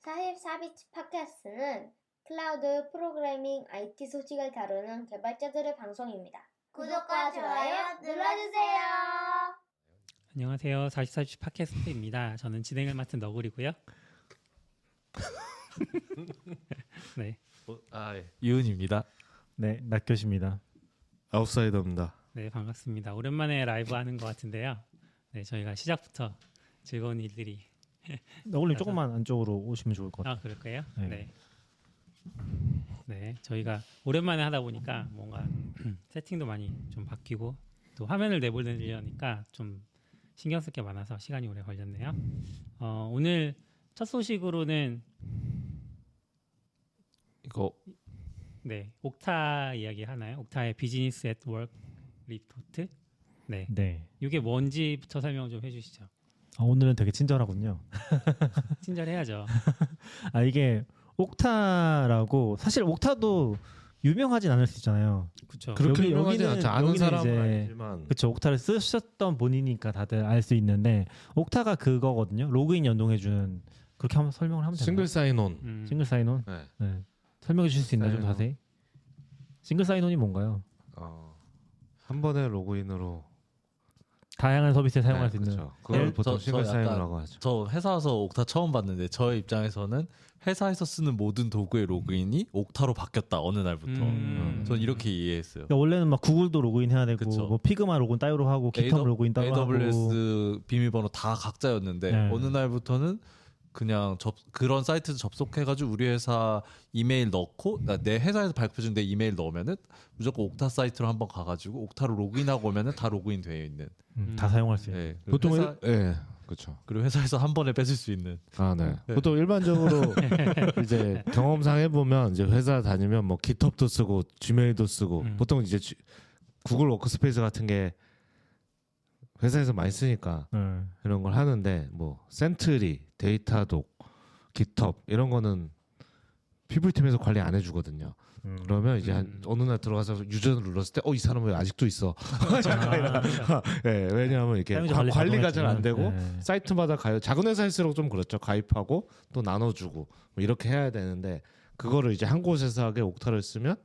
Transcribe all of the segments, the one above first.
44비치 팟캐스트는 클라우드 프로그래밍 IT 소식을 다루는 개발자들의 방송입니다. 구독과 좋아요 눌러주세요. 안녕하세요. 44비치 팟캐스트입니다. 저는 진행을 맡은 너구리고요. 네, 예. 이은입니다. 네, 낙교시입니다. 아웃사이더입니다. 네 반갑습니다. 오랜만에 라이브 하는 것 같은데요. 네, 저희가 시작부터 즐거운 일들이 너굴님 조금만 안쪽으로 오시면 좋을 것 같아요. 그럴까요? 네. 네. 네, 저희가 오랜만에 하다 보니까 뭔가 세팅도 많이 좀 바뀌고 또 화면을 내보려니까 좀 신경 쓸 게 많아서 시간이 오래 걸렸네요. 오늘 첫 소식으로는 이거 네, 옥타 이야기 하나요? 옥타의 비즈니스 앳 워크 리포트. 네, 네. 이게 뭔지부터 설명 좀 해주시죠. 오늘은 되게 친절하군요. 친절해야죠. 이게 옥타라고 사실 옥타도 유명하진 않을 수 있잖아요. 그렇죠. 그렇게 여기- 유명하지 여기는- 않죠. 아는 여기는 사람은 이제- 알지만 그렇죠. 옥타를 쓰셨던 분이니까 다들 알 수 있는데 옥타가 그거거든요. 로그인 연동해주는 그렇게 한번 설명을 하면 되나요? 싱글 사인온. 싱글 사인온. 네. 네. 설명해 주실 수 있나요? 좀 사인온. 자세히. 싱글 사인온이 뭔가요? 한 번에 로그인으로 다양한 서비스에 사용할 수 있는. 그렇죠. 그걸 네, 보통 저 싱글 약간- 사인온이라고 하죠. 저 회사 와서 옥타 처음 봤는데 저의 입장에서는 회사에서 쓰는 모든 도구의 로그인이 옥타로 바뀌었다 어느 날부터. 전 이렇게 이해했어요. 그러니까 원래는 막 구글도 로그인 해야 되고 그쵸. 뭐 피그마 로그인 따로 하고 깃허브 로그인 따로 하고. AWS 비밀번호 다 각자였는데 네. 어느 날부터는 그냥 그런 사이트 접속해가지고 우리 회사 이메일 넣고 그러니까 내 회사에서 발표준 내 이메일 넣으면은 무조건 옥타 사이트로 한번 가가지고 옥타로 로그인하고 오면은 다 로그인 되어 있는. 다 사용할 수 있는. 네. 그리고 보통 회사, 그렇죠. 그리고 회사에서 한 번에 뺏을 수 있는. 네. 네. 보통 일반적으로 이제 경험상 해보면 이제 회사 다니면 뭐 깃허브도 쓰고 지메일도 쓰고 보통 이제 구글 워크스페이스 같은 게 회사에서 많이 쓰니까 이런 걸 하는데 뭐 센트리, 데이터독, 깃허브 이런 거는 피플팀에서 관리 안 해주거든요. 그러면 이제 어느 날 들어가서 유저를 눌렀을 때 이 사람은 왜 아직도 있어? 네, 왜냐하면 이렇게 사용자 관리가 잘 안 되고 네. 사이트마다 작은 회사일수록 좀 그렇죠. 가입하고 또 나눠주고 뭐 이렇게 해야 되는데 그거를 이제 한 곳에서 하게 옥타를 쓰면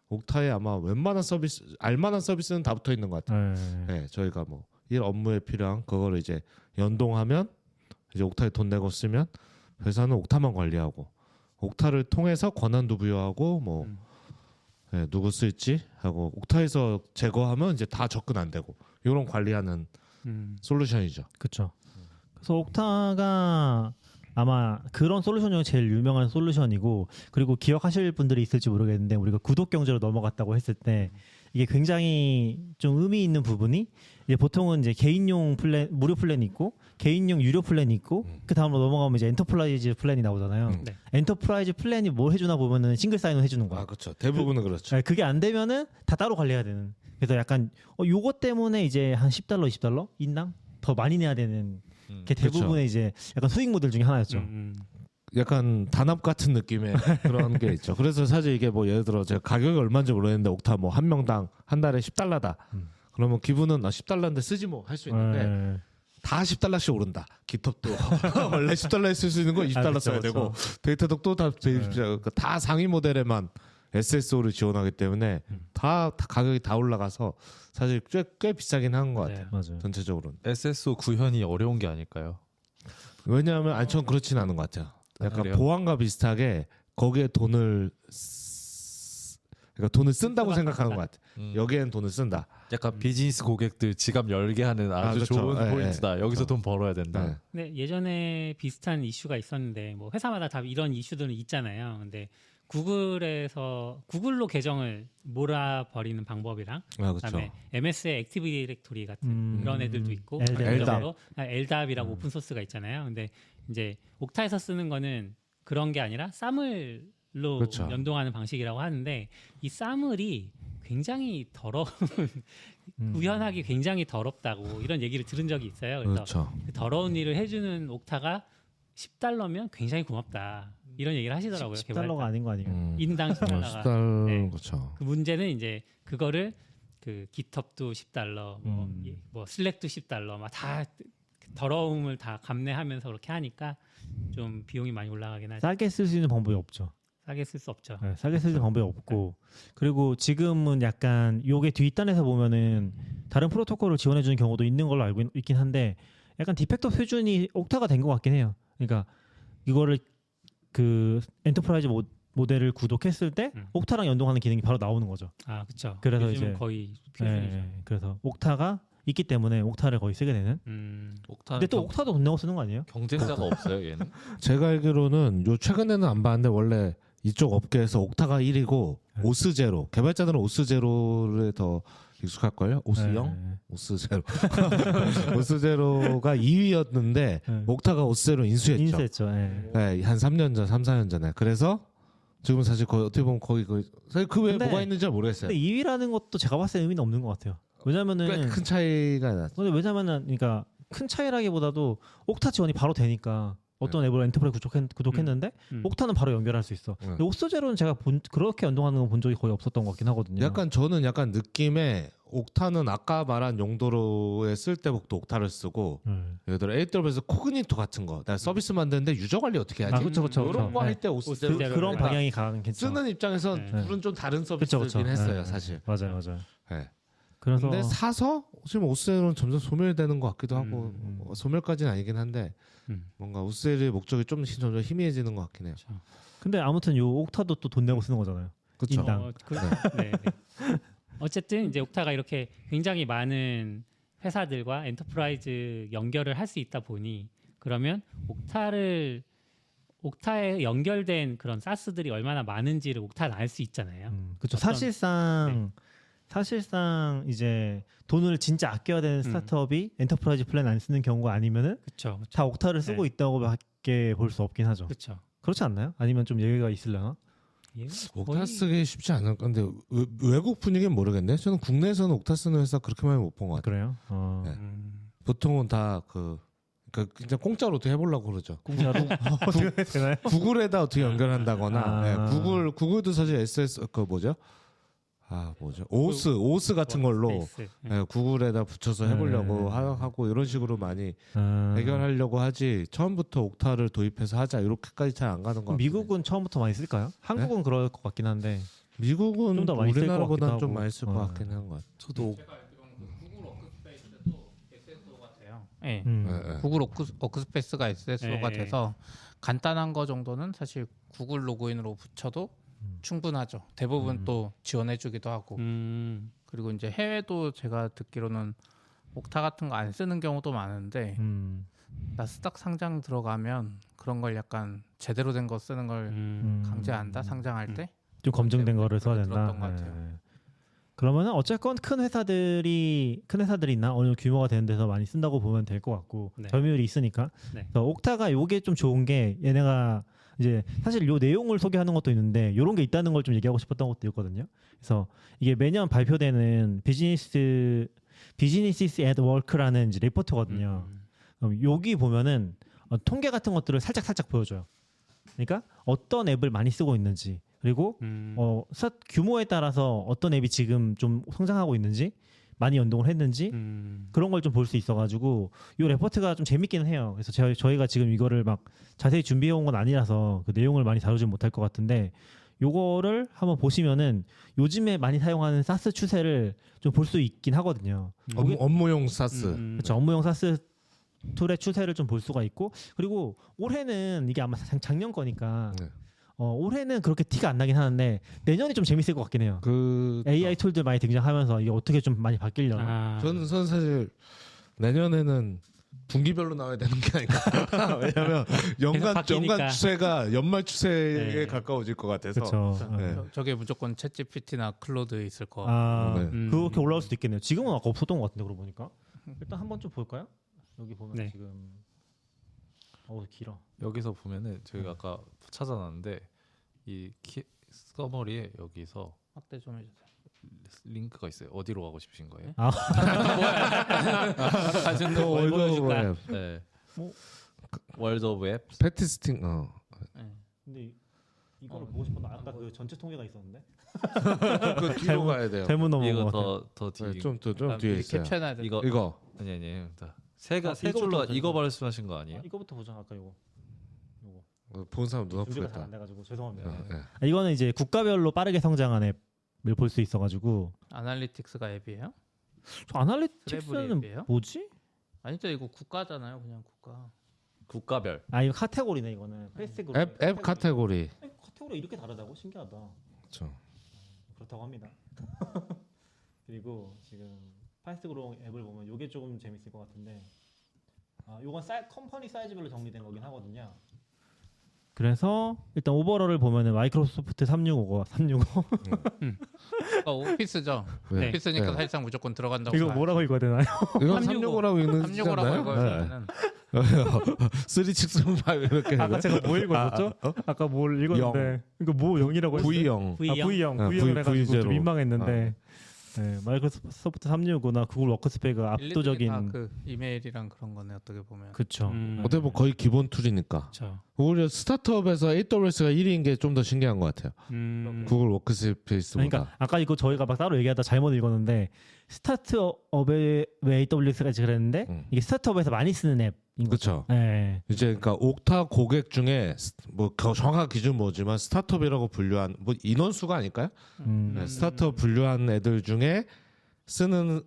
옥타에 아마 웬만한 서비스 알만한 서비스는 다 붙어 있는 것 같아요. 네, 저희가 뭐 일 업무에 필요한 그거를 이제 연동하면 이제 옥타에 돈 내고 쓰면 회사는 옥타만 관리하고 옥타를 통해서 권한도 부여하고 뭐 네, 누구 쓸지 하고 옥타에서 제거하면 이제 다 접근 안 되고 이런 관리하는 솔루션이죠. 그렇죠. 그래서 옥타가 아마 그런 솔루션 중에 제일 유명한 솔루션이고 그리고 기억하실 분들이 있을지 모르겠는데 우리가 구독 경제로 넘어갔다고 했을 때 이게 굉장히 좀 의미 있는 부분이 이제 보통은 이제 개인용 플랜 무료 플랜이 있고 개인용 유료 플랜이 있고 그 다음으로 넘어가면 이제 엔터프라이즈 플랜이 나오잖아요. 네. 엔터프라이즈 플랜이 뭐 해주나 보면은 싱글 사인온 해주는 거야. 그렇죠. 대부분은 그렇죠. 네, 그게 안 되면은 다 따로 관리해야 되는. 그래서 약간 요거 때문에 이제 한 $10, $20 인당 더 많이 내야 되는 게 대부분의 이제 약간 수익 모델 중에 하나였죠. 약간 단합 같은 느낌의 그런 게 있죠. 그래서 사실 이게 뭐 예를 들어 제가 가격이 얼마인지 모르겠는데 옥타 뭐 한 명당 한 달에 $10다. 그러면 기분은 $10인데 쓰지 뭐 할 수 있는데 네. 다 $10씩 오른다. 깃허브도 원래 $10에 쓸 수 있는 거 $20 그쵸, 써야 그쵸. 되고 데이터독도 다 상위 모델에만 SSO를 지원하기 때문에 다 가격이 다 올라가서 사실 꽤 비싸긴 한 것 같아요. 맞아요. 전체적으로는. SSO 구현이 어려운 게 아닐까요? 왜냐하면 전 그렇진 않은 것 같아요. 약간 그래요? 보안과 비슷하게 거기에 돈을 그러니까 돈을 쓴다고 생각하는 것 같아요. 여기엔 돈을 쓴다. 약간 비즈니스 고객들 지갑 열게 하는 아주 그렇죠. 좋은 예, 포인트다. 여기서 돈 벌어야 된다. 네. 근데 예전에 비슷한 이슈가 있었는데 뭐 회사마다 다 이런 이슈들은 있잖아요. 근데 구글로 계정을 몰아버리는 방법이랑 그렇죠. 그다음에 MS의 액티브 디렉토리 같은 그런 애들도 있고 LDAP. LDAP이라고 오픈 소스가 있잖아요. 근데 이제 옥타에서 쓰는 거는 그런 게 아니라 사물로 그렇죠. 연동하는 방식이라고 하는데 이 사물이 굉장히 더러운 구현하기 굉장히 더럽다고 이런 얘기를 들은 적이 있어요. 그래서 그렇죠. 그 더러운 일을 해주는 옥타가 $10면 굉장히 고맙다 이런 얘기를 하시더라고요. $10가 아닌 거 아니에요? 인당 $10가. $10 네. 그렇죠. 그 문제는 이제 그거를 그 깃허브도 $10, 뭐 슬랙도 $10, 막 다 더러움을 다 감내하면서 그렇게 하니까 좀 비용이 많이 올라가긴 하죠. 싸게 쓸 수 있는 방법이 없죠. 싸게 쓸 수 없죠. 네, 싸게 쓸 수 있는 방법이 없고 그리고 지금은 약간 요게 뒷단에서 보면은 다른 프로토콜을 지원해 주는 경우도 있는 걸로 알고 있긴 한데 약간 디팩터 표준이 옥타가 된 것 같긴 해요. 그러니까 이거를 그 엔터프라이즈 모델을 구독했을 때 옥타랑 연동하는 기능이 바로 나오는 거죠. 아, 그렇죠. 그래서 요즘은 이제 거의 필수이죠. 그래서 옥타가 있기 때문에 옥타를 거의 쓰게 되는. 옥타는 근데 또 옥타도 돈 내고 쓰는 거 아니에요? 경쟁자가 없어요 얘는. 제가 알기로는 요 최근에는 안 봤는데 원래 이쪽 업계에서 옥타가 1위고 오스제로 개발자들은 오스제로를 더 익숙할 걸요. 오스영, 오스제로, 오스제로가 2위였는데 옥타가 오스제로 인수했죠. 인수했죠. 네, 한 3년 전, 3, 4년 전에. 그래서 지금 사실 거의 어떻게 보면 거의 사실 그 외에 근데- 뭐가 있는지 잘 모르겠어요. 근데 2위라는 것도 제가 봤을 때 의미는 없는 것 같아요. 왜냐면은 꽤 큰 차이가 났죠. 근데 왜냐면은 그러니까 큰 차이라기보다도 옥타 지원이 바로 되니까 어떤 앱을 엔터프라이즈 구독했는데 옥타는 바로 연결할 수 있어. 근데 옥스제로는 제가 그렇게 연동하는 거 본 적이 거의 없었던 것 같긴 하거든요. 약간 저는 약간 느낌에 옥타는 아까 말한 용도로에 쓸 때부터 옥타를 쓰고 예를 들어 AWS 코그니토 같은 거, 나 서비스 만드는데 유저 관리 어떻게 하지? 아, 그쵸, 그쵸, 이런 그쵸. 거 할 네. 때 오스제로 그런 방향이 가는 괜찮아. 쓰는 입장에서 네. 둘은 좀 다른 그쵸, 서비스긴 그쵸. 했어요, 네, 사실. 맞아요. 네. 그래서 근데 사서 지금 오스제로는 점점 소멸되는 것 같기도 하고 음. 소멸까지는 아니긴 한데 뭔가 오스제로의 목적이 좀 점점 희미해지는 것 같긴 해요. 근데 아무튼 요 옥타도 또 돈 내고 쓰는 거잖아요. 그렇죠. 인당. 네. 어쨌든 이제 옥타가 이렇게 굉장히 많은 회사들과 엔터프라이즈 연결을 할 수 있다 보니 그러면 옥타에 연결된 그런 사스들이 얼마나 많은지를 옥타는 알 수 있잖아요. 그렇죠. 어떤- 사실상 이제 돈을 진짜 아껴야 되는 스타트업이 엔터프라이즈 플랜 안 쓰는 경우가 아니면은 그렇죠. 다 옥타를 쓰고 네. 있다고밖에 볼 수 없긴 하죠. 그렇죠. 그렇지 않나요? 아니면 좀 예외가 있으려나? 옥타 쓰기 쉽지 않을 건데 외국 분위기는 모르겠네. 저는 국내에서는 옥타 쓰는 회사 그렇게 많이 못 본 것 같아요. 그래요? 네. 보통은 다 진짜 공짜로 어떻게 해보려고 그러죠. 공짜로 어떻게 해야 되나요? 구글에다 어떻게 연결한다거나 아. 네, 구글도 사실 SS 오스 같은 걸로 스페이스. 네, 구글에다 붙여서 해보려고 하고 이런 식으로 많이 해결하려고 하지 처음부터 옥타를 도입해서 하자 이렇게까지 잘 안 가는 것 같아요. 미국은 처음부터 많이 쓸까요? 한국은 그럴 것 같긴 한데 미국은 좀더 많이 쓸것 우리나라보다는 같기도 좀 하고. 많이 쓸 것 같긴 한 것 같아요. 저도 네. 네. 구글 워크스페이스가 SSO가 네. 돼서 간단한 거 정도는 사실 구글 로그인으로 붙여도 충분하죠. 대부분 또 지원해주기도 하고 그리고 이제 해외도 제가 듣기로는 옥타 같은 거 안 쓰는 경우도 많은데 나스닥 상장 들어가면 그런 걸 약간 제대로 된 거 쓰는 걸 강제한다 상장할 때. 좀 검증된 거를 써야 된다. 들었던 것 같아요. 네. 그러면은 어쨌건 큰 회사들이나 어느 정도 규모가 되는 데서 많이 쓴다고 보면 될 것 같고 네. 점유율이 있으니까. 네. 그래서 옥타가 요게 좀 좋은 게 얘네가 이제 사실 요 내용을 소개하는 것도 있는데 요런 게 있다는 걸 좀 얘기하고 싶었던 것도 있거든요. 그래서 이게 매년 발표되는 비즈니스 at work라는 이제 리포트거든요. 여기 보면은 통계 같은 것들을 살짝 보여줘요. 그러니까 어떤 앱을 많이 쓰고 있는지 그리고 규모에 따라서 어떤 앱이 지금 좀 성장하고 있는지 많이 연동을 했는지 그런 걸 좀 볼 수 있어가지고 이 레포트가 좀 재밌기는 해요. 그래서 저희가 지금 이거를 막 자세히 준비해 온 건 아니라서 그 내용을 많이 다루지 못할 것 같은데 요거를 한번 보시면은 요즘에 많이 사용하는 사스 추세를 좀 볼 수 있긴 하거든요. 업무용 사스. 그렇죠. 업무용 사스 툴의 추세를 좀 볼 수가 있고 그리고 올해는 이게 아마 작년 거니까 네. 올해는 그렇게 티가 안 나긴 하는데 내년이 좀 재밌을 것 같긴 해요. AI 툴들 많이 등장하면서 이게 어떻게 좀 많이 바뀌려나. 저는 사실 내년에는 분기별로 나와야 되는 게 아닐까. 왜냐하면 연간 바뀌니까. 추세가 연말 추세에 네. 가까워질 것 같아서. 그렇죠. 네. 저게 무조건 챗GPT나 클로드 있을 거. 네. 그렇게 올라올 수도 있겠네요. 지금은 아까 없었던 것 같은데 그러고 보니까 일단 한번 좀 볼까요? 여기 보면 네. 지금 길어. 여기서 보면은 저희가 아까 찾아놨는데 이 서머리에 여기서 확대 좀 해주세요. 링크가 있어요. 어디로 가고 싶으신 거예요? 뭘 보여줄까? 네. 뭐? 월드 오브 앱. 패티스팅. 근데 이거를 보고 싶었나? 아까 그 전체 통계가 있었는데. 그 뒤로 가야 돼요. 잘못 넘어온 이거 것 같아요. 더 뒤. 좀 뒤에 있어요. 캡처해놔야 돼. 이거 이거. 아니. 자, 세가 아, 세 이거부터 줄로 보자, 이거 이거. 말씀하신 거 아니에요? 이거부터 보자. 아까 요거. 본 사람 눈 준비가 잘 아프겠다. 안 돼가지고 죄송합니다. 네. 아, 이거는 이제 국가별로 빠르게 성장한 앱을 볼 수 있어가지고 아날리틱스가 앱이에요? 저 아날리틱스는 앱이에요? 뭐지? 아니죠, 이거 국가잖아요, 그냥 국가. 국가별. 아 이거 카테고리네 이거는 페이스그룹. 앱 카테고리. 카테고리 이렇게 다르다고 신기하다. 그렇죠. 그렇다고 합니다. 그리고 지금 파이스그룹 앱을 보면 이게 조금 재밌을 것 같은데, 아 요건 컴퍼니 사이즈별로 정리된 거긴 하거든요. 그래서 일단 오버럴을 보면은 마이크로소프트 365가 365 오피스죠. 네. 오피스니까 네. 사실상 무조건 들어간다고. 이거 봐요. 뭐라고 읽어야 되나요? 이건 365 365라고 읽는 365라고 읽어요. 네. 3675 이렇게. 아까 제가 뭐 읽었었죠? 아까 뭘 읽었는데 이거 뭐 0이라고 했어요? V0. V0 아, V형을 해가지고 V0. 좀 민망했는데 네, 마이크로소프트 365나 구글 워크스페이스가 압도적인 그 이메일이랑 그런 거네 어떻게 보면. 그쵸. 어떻게 보면 거의 기본 툴이니까. 그렇죠. 오히려 스타트업에서 AWS가 1위인 게 좀 더 신기한 것 같아요. 구글 워크스페이스보다. 그러니까 아까 이거 저희가 막 따로 얘기하다 잘못 읽었는데 스타트업에 왜 AWS가 그랬는데 이게 스타트업에서 많이 쓰는 앱인 거죠. 그렇죠. 네. 이제 그러니까 옥타 고객 중에 뭐 정확한 기준 뭐지만 스타트업이라고 분류한 뭐 인원수가 아닐까요? 네, 스타트업 분류한 애들 중에 쓰는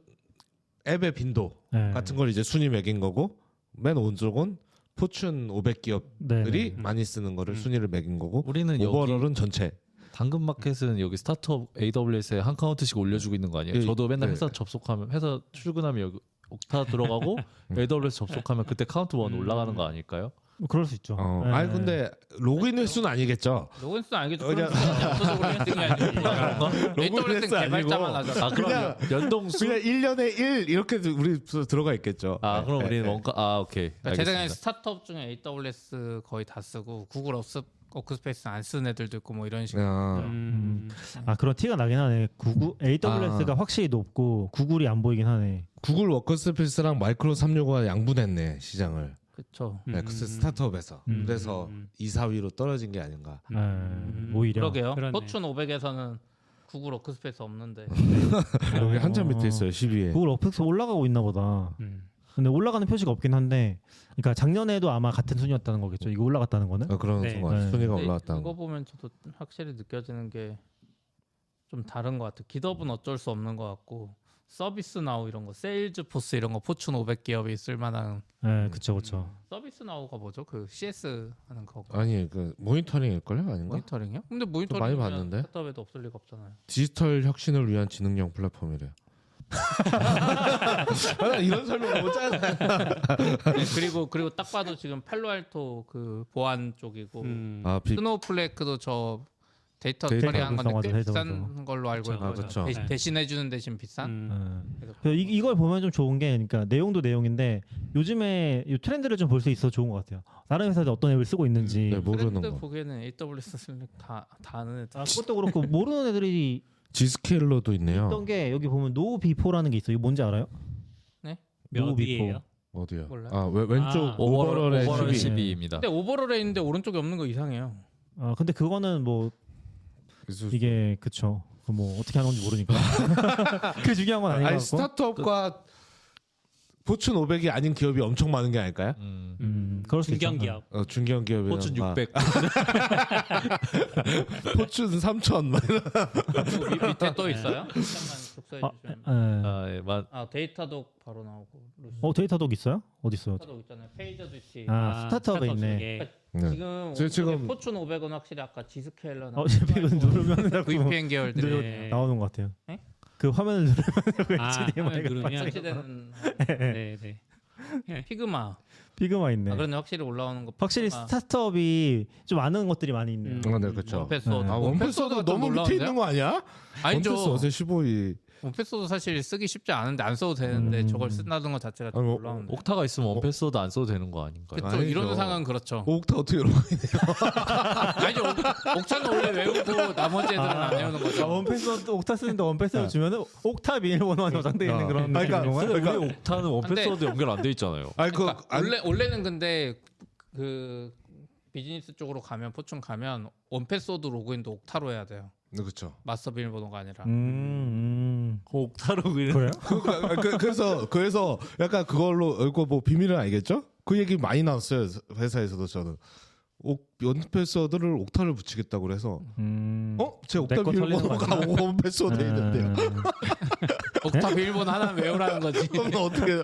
앱의 빈도 네. 같은 걸 이제 순위 매긴 거고 맨 오른쪽은 포춘 500 기업들이 네. 많이 쓰는 거를 순위를 매긴 거고 우리는 여기 오버럴은 전체. 당근마켓은 여기 스타트업 AWS에 한 카운트씩 올려주고 있는 거 아니에요? 예, 저도 맨날 네. 회사 접속하면 회사 출근하면 여기 옥타 들어가고 AWS 접속하면 그때 카운트 1 올라가는 거 아닐까요? 뭐 그럴 수 있죠. 네. 아니 근데 로그인 횟수는 아니겠죠. 로그인수 알겠죠. 그냥- 그럼 없어서 그런 게 아니고. AWS는 개발자만 하죠. 아 그럼 그냥- 연동수? 그냥 1년에 1 이렇게 우리 들어가 있겠죠. 아 그럼 네, 우리는 네. 원가 아 오케이 그러니까 제 생각에 알겠습니다. 스타트업 중에 AWS 거의 다 쓰고 구글 워크스페이스 안 쓰는 애들도 있고 뭐 이런 식으로. 아, 아 그런 티가 나긴 하네. AWS가 확실히 높고 구글이 안 보이긴 하네. 구글 워크스페이스랑 마이크로 365가 양분했네 시장을. 그렇죠. 네, 그 스타트업에서. 음. 그래서 2, 4위로 떨어진 게 아닌가. 오히려. 그러게요. 그러네. 포춘 500에서는 구글 워크스페이스 없는데. 여기 한참 밑에 있어요. 10위에. 구글 워크스페이스 올라가고 있나 보다. 근데 올라가는 표시가 없긴 한데, 그러니까 작년에도 아마 같은 순위였다는 거겠죠. 이거 올라갔다는 거는. 그런 네. 순간 네. 순위가 근데 올라왔다는 이거 거. 보면 저도 확실히 느껴지는 게 좀 다른 것 같아요. 기업은 어쩔 수 없는 것 같고 서비스 나우 이런 거, 세일즈 포스 이런 거 포춘 500 기업이 쓸만한. 네, 그쵸, 그쵸. 서비스 나우가 뭐죠? 그 CS 하는 거. 아니 그 모니터링일걸요? 아닌가? 모니터링이요? 근데 많이 모니터링 봤는데? 스타트업에도 없을 리가 없잖아요. 디지털 혁신을 위한 지능형 플랫폼이래요. 이런 설명 못 짜네. 네, 그리고 딱 봐도 지금 팔로알토 그 보안 쪽이고 아, 스노우플레이크도 저 데이터 데이터 처리한 건데 꽤 분석하죠, 비싼 데이터 걸로 알고 아, 있거든요. 그쵸. 네. 대신해 주는 대신 비싼. 네. 그래서 이걸 보면 좀 좋은 게, 그러니까 내용도 내용인데 요즘에 이 트렌드를 좀 볼 수 있어 좋은 것 같아요. 다른 회사들 어떤 앱을 쓰고 있는지. 네, 모르는 트렌드 거. 보기에는 AWS 쓸 다 아는 애들. 아, 그것도 그렇고 모르는 애들이 지스케일러도 있네요. 있던 게 여기 보면 노 비포라는 게 있어. 이거 뭔지 알아요? 몇 노 비포. 위예요? 어디요? 몰라요. 아, 왼쪽 아, 오버럴의 오버럴 10위. 12위입니다. 근데 오버롤에 있는데 오른쪽에 없는 거 이상해요. 아 근데 그거는 뭐 이게 그쵸. 뭐 어떻게 하는 건지 모르니까. 그 중요한 건 아닌 것 아니 같고. 스타트업과 포춘 500이 아닌 기업이 엄청 많은 게 아닐까요? 그럴 수 있죠. 중견기업. 중견 기업이 포춘 600. 포춘 3000 막 이런. 밑에 또 있어요? 잠깐만 독서해 아, 주시면. 아, 예, 아 데이터독 바로 나오고. 루시. 데이터독 있어요? 어디 있어요? 데이터독 있잖아요. 페이저도 있지. 아, 스타트업에 있네. 쪽에. 네. 지금 지금- 포춘 500은 확실히 아까 지스케일러나 이거 누르면 자꾸 VPN 계열들이 네. 나오는 것 같아요. 네? 그 화면을 누르면 아, HDMI 화면 누르면 설치되는 네, 네. 피그마. 피그마 있네. 아, 그런데 확실히 올라오는 거. 확실히 피그마. 스타트업이 좀 아는 것들이 많이 있네요. 네, 그렇죠. 원패스워드. 네. 아, 원패스워드 너무 밑에 있는 거 아니야? 아니죠. 원패스워드 15위. 원패스워드 사실 쓰기 쉽지 않은데 안 써도 되는데 저걸 쓴다는 것 자체가 좀 아니, 놀라운데. 옥타가 있으면 원패스워드 안 써도 되는 거 아닌가요? 그쵸. 아니죠. 이런 상황은 그렇죠. 옥타 어떻게 이러고 아니죠. 옥타는 원래 외우고 나머지 애들은 안 외우는 거죠. 원패스 옥타 쓰는데 원패스를 주면은 옥타 비밀번호가 저장돼 있는 그런 그러니까 느낌인 건가요? 근데 우리 옥타는 원패스워드 연결 안 돼 있잖아요. 아니 그러니까 원래는 근데 그 비즈니스 쪽으로 가면 포춘 가면 원패스워드 로그인도 옥타로 해야 돼요. 그렇죠. 마스터 비밀번호가 아니라. 옥타 로그인. 그래요? 그래서 약간 그걸로 이거 뭐 비밀은 알겠죠? 그 얘기 많이 나왔어요 회사에서도 저는. 원패스워드를 옥타를 붙이겠다고 그래서 제 옥타 내거 털리는 거 비밀번호가 아니야? 원패스워드에 있는데요. 옥타 비밀번호 하나 외우라는 거지. 그러면 어떻게?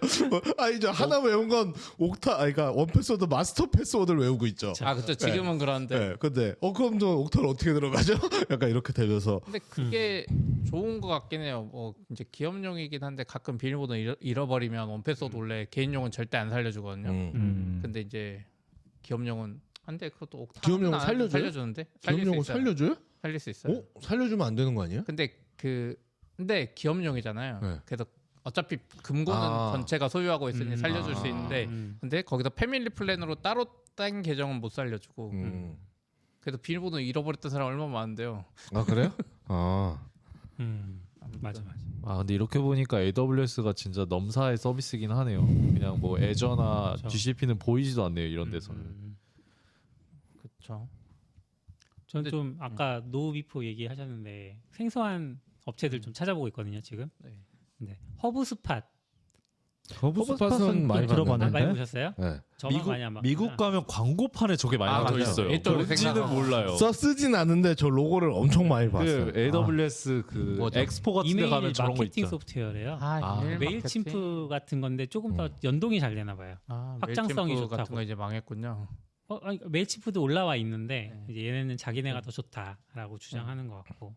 이제 하나 외운 건 옥타, 그러니까 원패스워드 마스터 패스워드를 외우고 있죠. 아 그렇죠. 지금은 그런데. 네, 근데 그럼 저 옥타를 어떻게 들어가죠? 약간 이렇게 되면서. 근데 그게 좋은 것 같긴 해요. 뭐 이제 기업용이긴 한데 가끔 비밀번호 잃어버리면 원패스워드 원래 개인용은 절대 안 살려주거든요. 근데 이제 기업용은 한데 그것도 옥타 기업용은 하나 살려줘요? 살려주는데 기업용을 살려줘요? 살릴 수 있어요. 살려주면 안 되는 거 아니에요? 근데 기업용이잖아요. 네. 그래서 어차피 금고는 전체가 소유하고 있으니 살려줄 수 있는데 근데 거기다 패밀리 플랜으로 따로 딴 계정은 못 살려주고 그래도 비밀번호 잃어버렸던 사람 얼마나 많은데요. 아 그래요? 맞아. 근데 이렇게 보니까 AWS가 진짜 넘사의 서비스긴 하네요. 그냥 뭐 애저나 그렇죠. GCP는 보이지도 않네요. 이런 데서는. 그렇죠. 저는 근데- 좀 아까 노비포 얘기하셨는데 생소한 업체들 좀 찾아보고 있거든요 지금. 네. 네. 허브스팟 허브스팟은 많이 들어봤는데? 많이 보셨어요? 네. 저만 많이 안 봤구나. 미국 가면 광고판에 저게 많이 아, 나와 맞아요. 있어요. 일도를 뭔지는 생각하고. 몰라요. 쓰진 않는데 저 로고를 엄청 많이 봤어요. 그 AWS 그 뭐죠? 엑스포 같은 데 이메일 가면 저런 거 마케팅 있죠. 소프트웨어래요. 이메일 메일 마케팅? 침프 같은 건데 조금 더 연동이 잘 되나 봐요. 확장성이 메일침프 좋다고. 같은 거 이제 망했군요. 아니, 메일 침프도 올라와 있는데 네. 이제 얘네는 자기네가 더 좋다라고 주장하는 것 같고.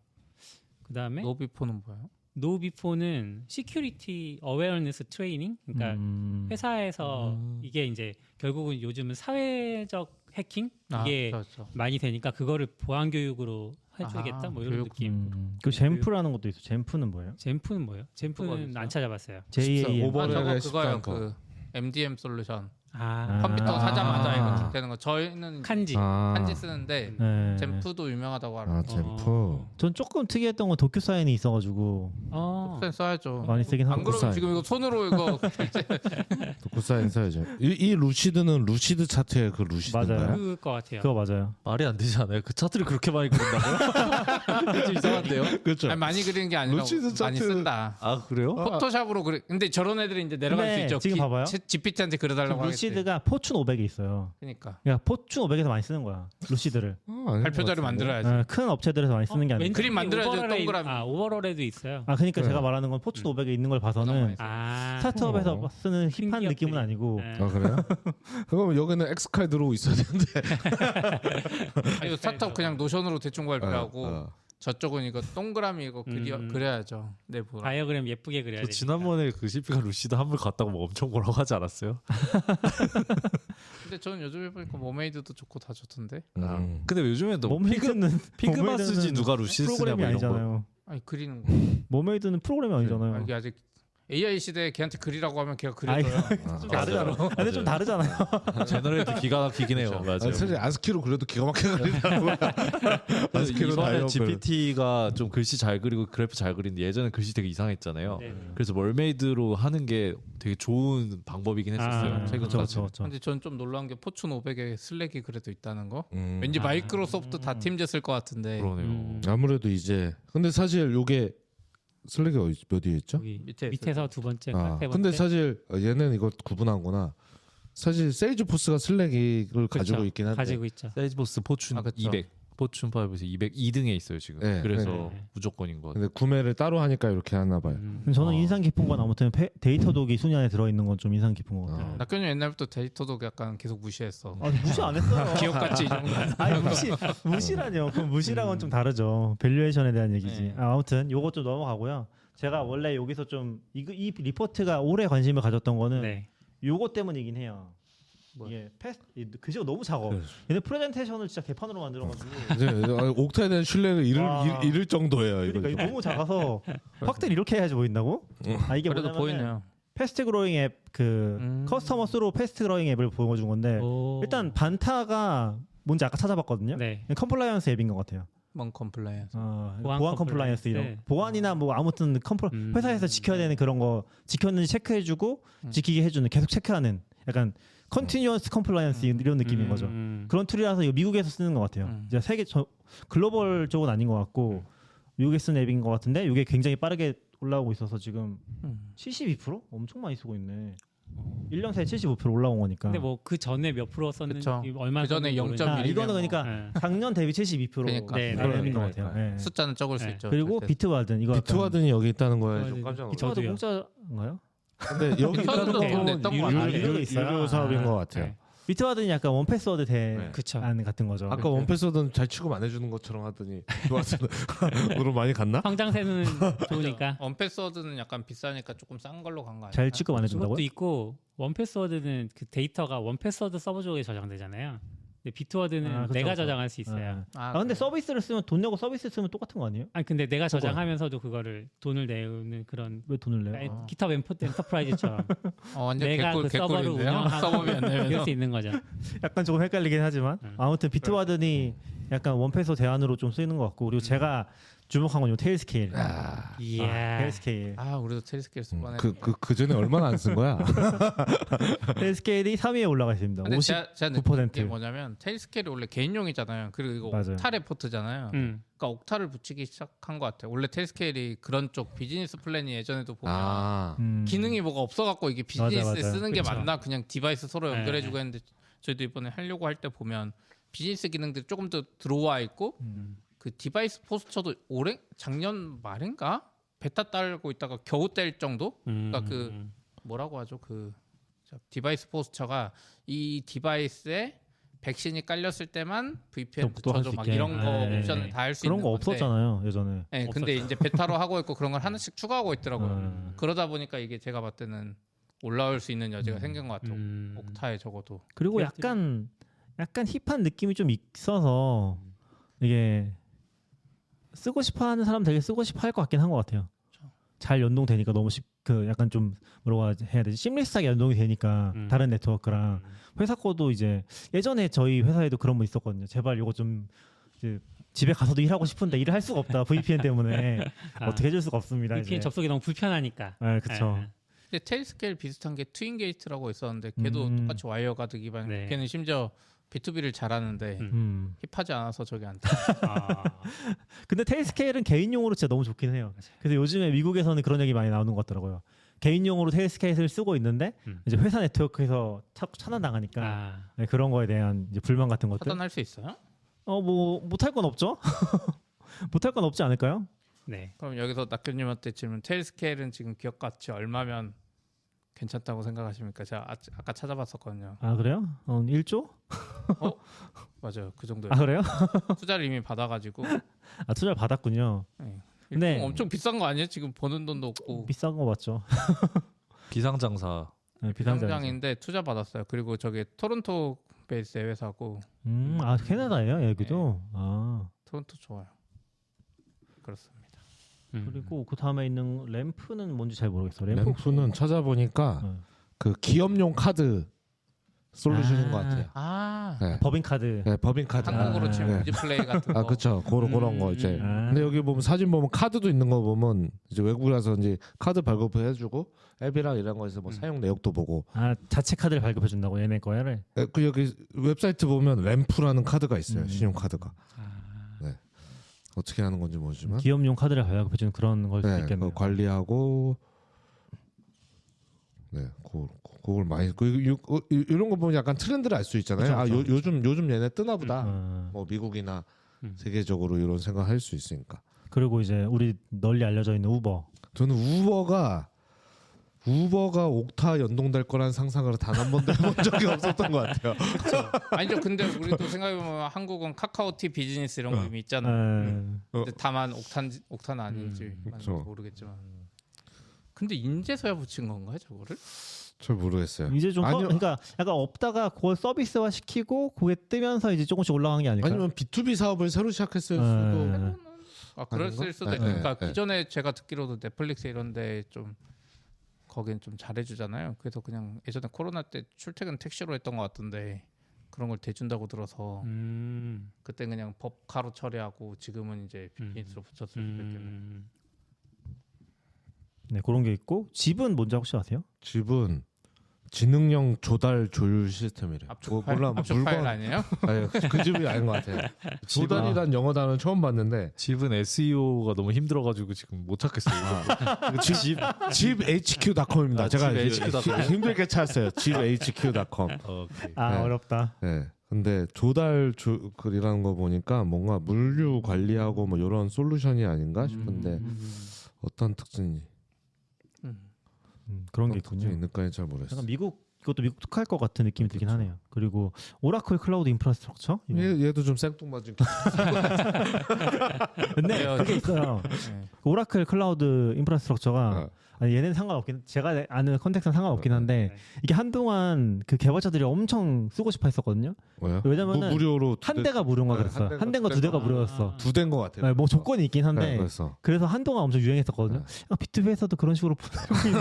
그다음에 노비포는 뭐예요? 노비포는 시큐리티 어웨어니스 트레이닝. 그러니까 회사에서 이게 이제 결국은 요즘은 사회적 해킹 이게 그렇죠. 많이 되니까 그거를 보안 교육으로 해주겠다 뭐 이런 교육. 느낌. 그 젠프라는 것도 있어. 젠프는 뭐예요? 젠프는 뭐예요? 젠프는 그거 안 찾아봤어요. JAM. 오버랩의 그거요. 13 그 MDM 솔루션. 아, 컴퓨터 아. 사자마자 이거 되는 거. 저희는 칸지. 한지 쓰는데 네. 젠프도 유명하다고 알아요. 젠프. 전 조금 특이했던 건 도큐사인이 있어가지고 어. 써야죠. 많이 쓰긴 안 하고. 그러면 사인. 지금 이거 손으로 이거 도쿠사인 써야죠. 이 루시드는 루시드 차트의 그 루시드인가요? 맞아요. 그럴 것 같아요. 그거 맞아요. 말이 안 되지 않아요? 그 차트를 그렇게 많이 그린다고요? 좀 이상한데요? 그렇죠. 아니, 많이 그리는 게 아니라 루시드 많이 차트- 쓴다. 아 그래요? 포토샵으로 그래. 근데 저런 애들이 이제 내려갈 근데 수 있죠. 지금 봐봐요. GPT한테 그려달라고 하겠지. 루시드가 포춘 500에 있어요. 그러니까 그러니까 포춘 500에서 많이 쓰는 거야. 루시드를. 발표 자료 만들어야지. 큰 업체들에서 많이 쓰는 게 아니고. 그림 만들어야죠, 동그라미. 오버롤에도 있어요. 그러니까 네. 제가 말하는 건 포춘 500에 있는 걸 너무 봐서는 많이 아, 스타트업에서 쓰는 힙한 신기업들이. 느낌은 아니고. 네. 아 그래요? 그럼 여기는 엑스칼 들어오고 있어야 되는데. 이거 스타트업 그냥 노션으로 대충 발표하고 저쪽은 이거 동그라미 이거 그려야죠. 내부로. 다이어그램 예쁘게 그려야 저 돼. 지난번에 그 CP가 루시드 한물 갔다고 뭐 엄청 뭐라고 하지 않았어요? 근데 저는 요즘에 보니까 모메이드도 좋고 다 좋던데. 근데 요즘에 또 모메이드는 피그마스지 누가 루시드 쓰냐 프로그램이 뭐 이런 거. 아니잖아요. 아니 그리는 거. 모메이드는 프로그램이 아니잖아요. 이게 아직 AI 시대에 걔한테 그리라고 하면 걔가 아니, 그려줘요. 좀 다르잖아. 근데 좀 다르잖아요. 제너레이트 기가 막히긴 해요. 맞아요. 사실 아스키로 그래도 기가 막히게 그리더라고요. 아스키로 이번에 다이어그램. GPT가 좀 글씨 잘 그리고 그래프 잘 그리는데 예전에 글씨 되게 이상했잖아요. 네. 그래서 멀메이드로 하는 게 되게 좋은 방법이긴 했었어요. 아, 최근까지. 그렇죠. 근데 전 좀 놀라운 게 포춘 500에 슬랙이 그래도 있다는 거. 음. 왠지 마이크로소프트 다 팀제 쓸 것 같은데. 그러네요. 아무래도 이제 근데 사실 요게 슬랙이 몇 위에 있죠? 여기 밑에 밑에서 두 번째, 세 번째. 근데 사실 얘는 이거 구분하구나. 사실 세일즈포스가 슬랙을 그렇죠. 가지고 있긴 한데 가지고 있죠. 세일즈포스 포춘 아, 그쵸. 200, 포춘 5에서 202등에 있어요 지금. 네, 그래서 네. 무조건인 것 같아요. 근데 구매를 따로 하니까 이렇게 하나 봐요. 저는 인상 깊은 건 아무튼 데이터독이 순위 안에 들어있는 건 좀 인상 깊은 것 같아요. 낙견이 옛날부터 데이터도 약간 계속 무시했어. 아니, 무시 안 했어요. 기억같이 이 정도. 아니 무시라뇨. 그럼 무시랑은 좀 다르죠. 밸류에이션에 대한 얘기지. 네. 아무튼 요거 좀 넘어가고요. 제가 원래 여기서 좀 이 리포트가 오래 관심을 가졌던 거는 네. 요거 때문이긴 해요. 뭐야? 이게 글씨가 너무 작아. 근데 프레젠테이션을 진짜 개판으로 만들어가지고. 이제 옥타에 대한 신뢰를 와. 잃을 정도예요. 그러니까 이거. 이거 너무 작아서 확대를 이렇게 해야지 보인다고? 아 이게 그래도 뭐냐면 보이네요. 패스트 그로잉 앱 그 커스터머 스로 패스트 그로잉 앱을 보여준 건데 오. 일단 반타가 뭔지 아까 찾아봤거든요. 네. 컴플라이언스 앱인 것 같아요. 뭔 컴플라이언스. 보안 컴플라이언스 이런 네. 보안이나 뭐 아무튼 회사에서 지켜야 되는 그런 거 지켰는지 체크해주고 지키게 해주는 계속 체크하는 약간 컨티뉴어스 컴플라이언스 이런 느낌인 거죠. 그런 툴이라서 이거 미국에서 쓰는 것 같아요. 이제 세계 글로벌 쪽은 아닌 것 같고 미국에 쓴 앱인 것 같은데 이게 굉장히 빠르게 올라오고 있어서 지금 음. 72% 엄청 많이 쓰고 있네. 1년 새에 75% 올라온 거니까. 근데 뭐 그 전에 몇 프로 썼는지 그쵸. 얼마 그 전에 썼는지 0.1 아, 모르니까. 이거는 뭐. 그러니까 예. 작년 대비 72% 그러니까. 네, 그런 네, 앱인 것 네, 같아요. 네. 예. 숫자는 적을 수 네. 있죠. 그리고 절대. 비트와든 이거 비트와든이 여기 있다는 거에 좀 비트와든. 깜짝 놀랐어요. 비트와든 저도요. 공짜인가요? 근데 여기 비트와든도 있다는 거 돈 보면 냈던 거 같아요. 유료도 있어요. 유료 사업인 아, 것 같아요. 네. 비트와든이 약간 원패스워드 네. 그쵸. 대안 같은 거죠. 아까 원패스워드는 잘 취급 안 해주는 것처럼 하더니 비트와든으로 많이 갔나? 성장세는 좋으니까. 원패스워드는 약간 비싸니까 조금 싼 걸로 간 거 아니에요? 잘 취급 안 해준다고요? 그것도 있고 원패스워드는 그 데이터가 원패스워드 서버 쪽에 저장되잖아요. 근데 비트워드는 아, 그쵸, 내가 그쵸. 저장할 수 있어요. 아 근데 그래요? 서비스를 쓰면 돈 내고 서비스 쓰면 똑같은 거 아니에요? 아니 근데 내가 저장하면서도 그거를 돈을 내는 그런 왜 돈을 내요? 기타 엔터프라이즈처럼 완전 내가 그 서버를 개꿀인데요. 운영하고 서버비 안 이럴 내면 수 있는 거죠. 약간 조금 헷갈리긴 하지만 아무튼 비트와든이 약간 원패스 대안으로 좀 쓰이는 것 같고 그리고 제가 주목한 건 요 테일스케일. 이야. 테일스케일. 아 우리도 테일스케일 쓸 뻔했네. 그 전에 얼마나 안 쓴 거야? 테일스케일이 3위에 올라가 있습니다. 근데 제가 느낀 59%. 게 뭐냐면 테일스케일이 원래 개인용이잖아요. 그리고 이거 맞아요. 옥타 레포트잖아요. 그러니까 옥타를 붙이기 시작한 것 같아요. 원래 테일스케일이 그런 쪽 비즈니스 플랜이 예전에도 보면 아, 기능이 뭐가 없어갖고 이게 비즈니스에 맞아요. 쓰는 게 그쵸. 맞나 그냥 디바이스 서로 네. 연결해주고 했는데 저희도 이번에 하려고 할 때 보면 비즈니스 기능들이 조금 더 들어와 있고 그 디바이스 포스처도 올해 작년 말인가 베타 딸고 있다가 겨우 뗄 정도. 그러니까 그 뭐라고 하죠 그 디바이스 포스처가 이 디바이스에 백신이 깔렸을 때만 VPN 또 할수 붙여줘 막 있게. 이런 거 네. 옵션을 다 할 수 그런 있는 거 건데. 없었잖아요 예전에. 네, 근데 이제 베타로 하고 있고 그런 걸 하나씩 추가하고 있더라고요. 그러다 보니까 이게 제가 봤을 때는 올라올 수 있는 여지가 생긴 것 같아요. 옥타에 적어도. 그리고 약간 힙한 느낌이 좀 있어서 이게 쓰고 싶어하는 사람 되게 쓰고 싶어할 것 같긴 한 것 같아요. 잘 연동되니까 너무 그 약간 좀 뭐라고 해야 되지 심리스하게 연동이 되니까 다른 네트워크랑 회사 거도 이제 예전에 저희 회사에도 그런 분 있었거든요. 제발 이거 좀 이제 집에 가서도 일하고 싶은데 일을 할 수가 없다 VPN 때문에 어떻게 해줄 수가 없습니다. VPN 이제. 접속이 너무 불편하니까. 네, 그렇죠. 근데 테일스케일 비슷한 게 트윈게이트라고 있었는데 걔도 똑같이 와이어가드 기반. 네. 걔는 심지어 B2B를 잘하는데 힙하지 않아서 저게 안 돼. 근데 테일스케일은 개인용으로 진짜 너무 좋긴 해요. 그래서 요즘에 미국에서는 그런 얘기 많이 나오는 것 같더라고요. 개인용으로 테일스케일을 쓰고 있는데 이제 회사 네트워크에서 자꾸 차단당하니까 네, 그런 거에 대한 이제 불만 같은 것들. 차단할 수 있어요? 뭐 못할 건 없죠. 못할 건 없지 않을까요? 네. 그럼 여기서 낙교님한테 질문. 테일스케일은 지금 기업 가치 얼마면 괜찮다고 생각하십니까? 제가 아까 찾아봤었거든요. 아 그래요? 1조? 맞아요, 그 정도. 아 그래요? 투자를 이미 받아가지고. 아 투자를 받았군요. 네. 근데 엄청 비싼 거 아니에요? 지금 버는 돈도 없고. 비싼 거 맞죠? 비상장사. 네, 비상장이죠. 비상장인데 투자 받았어요. 그리고 저기 토론토 베이스의 회사고. 아 캐나다예요 여기도. 아 토론토 좋아요. 그렇습니다. 그리고 그 다음에 있는 램프는 뭔지 잘 모르겠어. 램프는 찾아보니까 그 기업용 카드 솔루션인 것 같아요. 아, 네. 법인 카드. 네, 법인 카드. 한국으로 치면 네. 무지플레이 같은 거. 아 그렇죠. 그런 거 이제. 아. 근데 여기 보면 사진 보면 카드도 있는 거 보면 이제 외국이라서 이제 카드 발급을 해주고 앱이랑 이런 거에서 뭐 사용 내역도 보고. 아 자체 카드를 발급해 준다고 얘네 거야를. 그 여기 웹사이트 보면 램프라는 카드가 있어요. 신용 카드가. 네. 어떻게 하는 건지 모르지만. 기업용 카드를 발급해 주는 그런 걸 수도 네, 있겠네요. 그거 관리하고. 네, 그걸 많이 이런 거 보면 약간 트렌드를 알 수 있잖아요. 그쵸, 그쵸. 요즘 얘네 뜨나 보다. 어. 뭐 미국이나 세계적으로 이런 생각할 수 있으니까. 그리고 이제 우리 널리 알려져 있는 우버. 저는 우버가 옥타 연동될 거라는 상상을 단 한 번도 해본 적이 없었던 것 같아요. 아니죠. 근데 우리도 생각해보면 한국은 카카오티 비즈니스 이런 거 이미 있잖아요. 근데 다만 옥탄 아닌지 그쵸. 모르겠지만. 근데 인제서야 붙인 건가요, 저거를? 잘 모르겠어요. 이제 좀 아니요. 그러니까 약간 없다가 그걸 서비스화 시키고 그게 뜨면서 이제 조금씩 올라간 게 아닐까요? 아니면 B2B 사업을 새로 시작했을 수도. 아, 그랬을 아닌가? 수도 네, 있고. 그러니까 네. 기존에 제가 듣기로도 넷플릭스 이런데 좀 거긴 좀 잘해주잖아요. 그래서 그냥 예전에 코로나 때 출퇴근 택시로 했던 것 같은데 그런 걸 대준다고 들어서 그때 그냥 법카로 처리하고 지금은 이제 비즈니스로 붙였을 수도 있겠네요. 네 그런 게 있고 집은 뭔지 혹시 아세요? 집은 지능형 조달 조율 시스템이래. 압축 몰라, 압축 파일 아니에요? 아니, 그 집이 아닌 것 같아요. 조달이란 영어 단어는 처음 봤는데 집은 SEO가 너무 힘들어가지고 지금 못 찾겠어요. 집 HQ.com입니다. 아, 제가 집 HQ.com. 힘들게 찾았어요. 집 HQ.com. 오케이. 아 네. 어렵다. 네. 근데 조달이라는 거 보니까 뭔가 물류 관리하고 뭐 이런 솔루션이 아닌가 싶은데 어떤 특징이 그런 게 어떤 특징이 있군요. 있는지 잘 모르겠어요. 약간 이것도 미국 특화할 것 같은 느낌이 들긴 하네요. 그리고 오라클 클라우드 인프라스트럭처. 이거. 얘도 좀 생뚱맞은. 근데 그게 있어요. 네. 그 오라클 클라우드 인프라스트럭처가 아니, 얘는 상관없긴 제가 아는 컨텍스트는 상관없긴 한데 이게 한동안 그 개발자들이 엄청 쓰고 싶어 했었거든요. 뭐야? 왜냐면은 무료로 한 대가 무료인가 네, 그랬어요. 한 한 대가 두 대가 무료였어. 두 대인 것 같아요. 네, 뭐 조건이 있긴 한데 네, 그래서 그래서 한동안 엄청 유행했었거든요. 네. B2B에서도 그런 식으로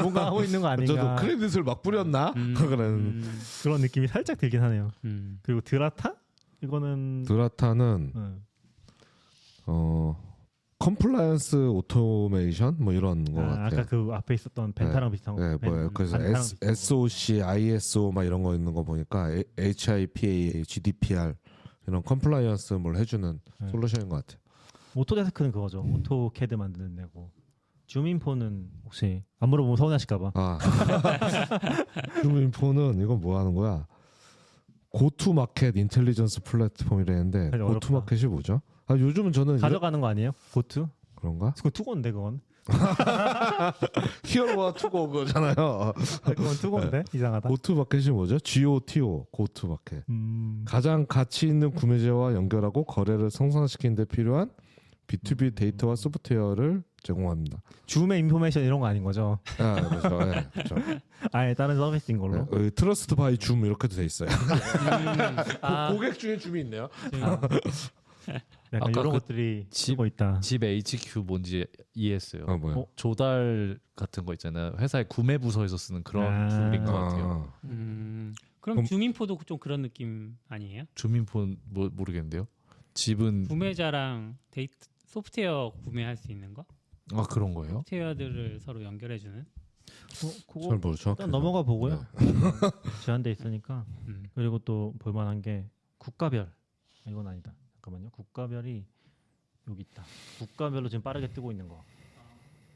뭔가 하고 있는 거 아닌가 저도 크레딧을 막 뿌렸나? 그런 그런 느낌이 살짝 들긴 하네요. 음. 그리고 드라타 이거는 드라타는 네. 컴플라이언스 오토메이션 뭐 이런 거 같아요. 아까 그 앞에 있었던 벤타랑 비슷한 거. 네, 뭐예요? 그래서 벤타랑 비슷한 거. SOC, ISO 막 이런 거 있는 거 보니까 HIPAA, GDPR 이런 컴플라이언스 뭘 해주는 네. 솔루션인 것 같아요. 오토데스크는 그거죠. 오토캐드 만드는 데고. 줌인포는 혹시 안 물어보면 서운하실까봐. 아, 줌인포는 이건 뭐 하는 거야? 고투마켓 인텔리전스 플랫폼이라는데 사실 어렵다. 고투마켓이 뭐죠? 아 요즘은 저는 가져가는 거 아니에요? 고투? 그런가? 그건 투고인데 그건. 히어로와 투고 그거잖아요. 그건 투고인데 이상하다. 고투마켓이 뭐죠? GOTO 고투마켓. 가장 가치 있는 구매자와 연결하고 거래를 성장시키는 데 필요한 B2B 데이터와 소프트웨어를 제공합니다. 줌의 인포메이션 이런 거 아닌 거죠? 아, 그렇죠. 네, 그렇죠. 아예 다른 서비스인 걸로. 네, 트러스트 바이 줌 이렇게도 돼 있어요. 아, 고객 중에 줌이 있네요. 약간 아까 이런 그 것들이 집- 쓰고 있다. 집 HQ 뭔지 이해했어요. 뭐야? 조달 같은 거 있잖아요. 회사의 구매 부서에서 쓰는 그런 아. 툴인 것 같아요. 그럼 그럼- 줌인포도 좀 그런 느낌 아니에요? 주민폰 모르겠는데요. 집은 구매자랑 데이터 소프트웨어 구매할 수 있는 거? 아 그런 거예요? 소프트웨어들을 서로 연결해주는? 그거 잘 모르죠. 일단 넘어가 보고요. 네. 제한돼 있으니까. 음. 그리고 또 볼만한 게 국가별. 이건 아니다. 잠깐만요. 국가별이 여기 있다. 국가별로 지금 빠르게 뜨고 있는 거.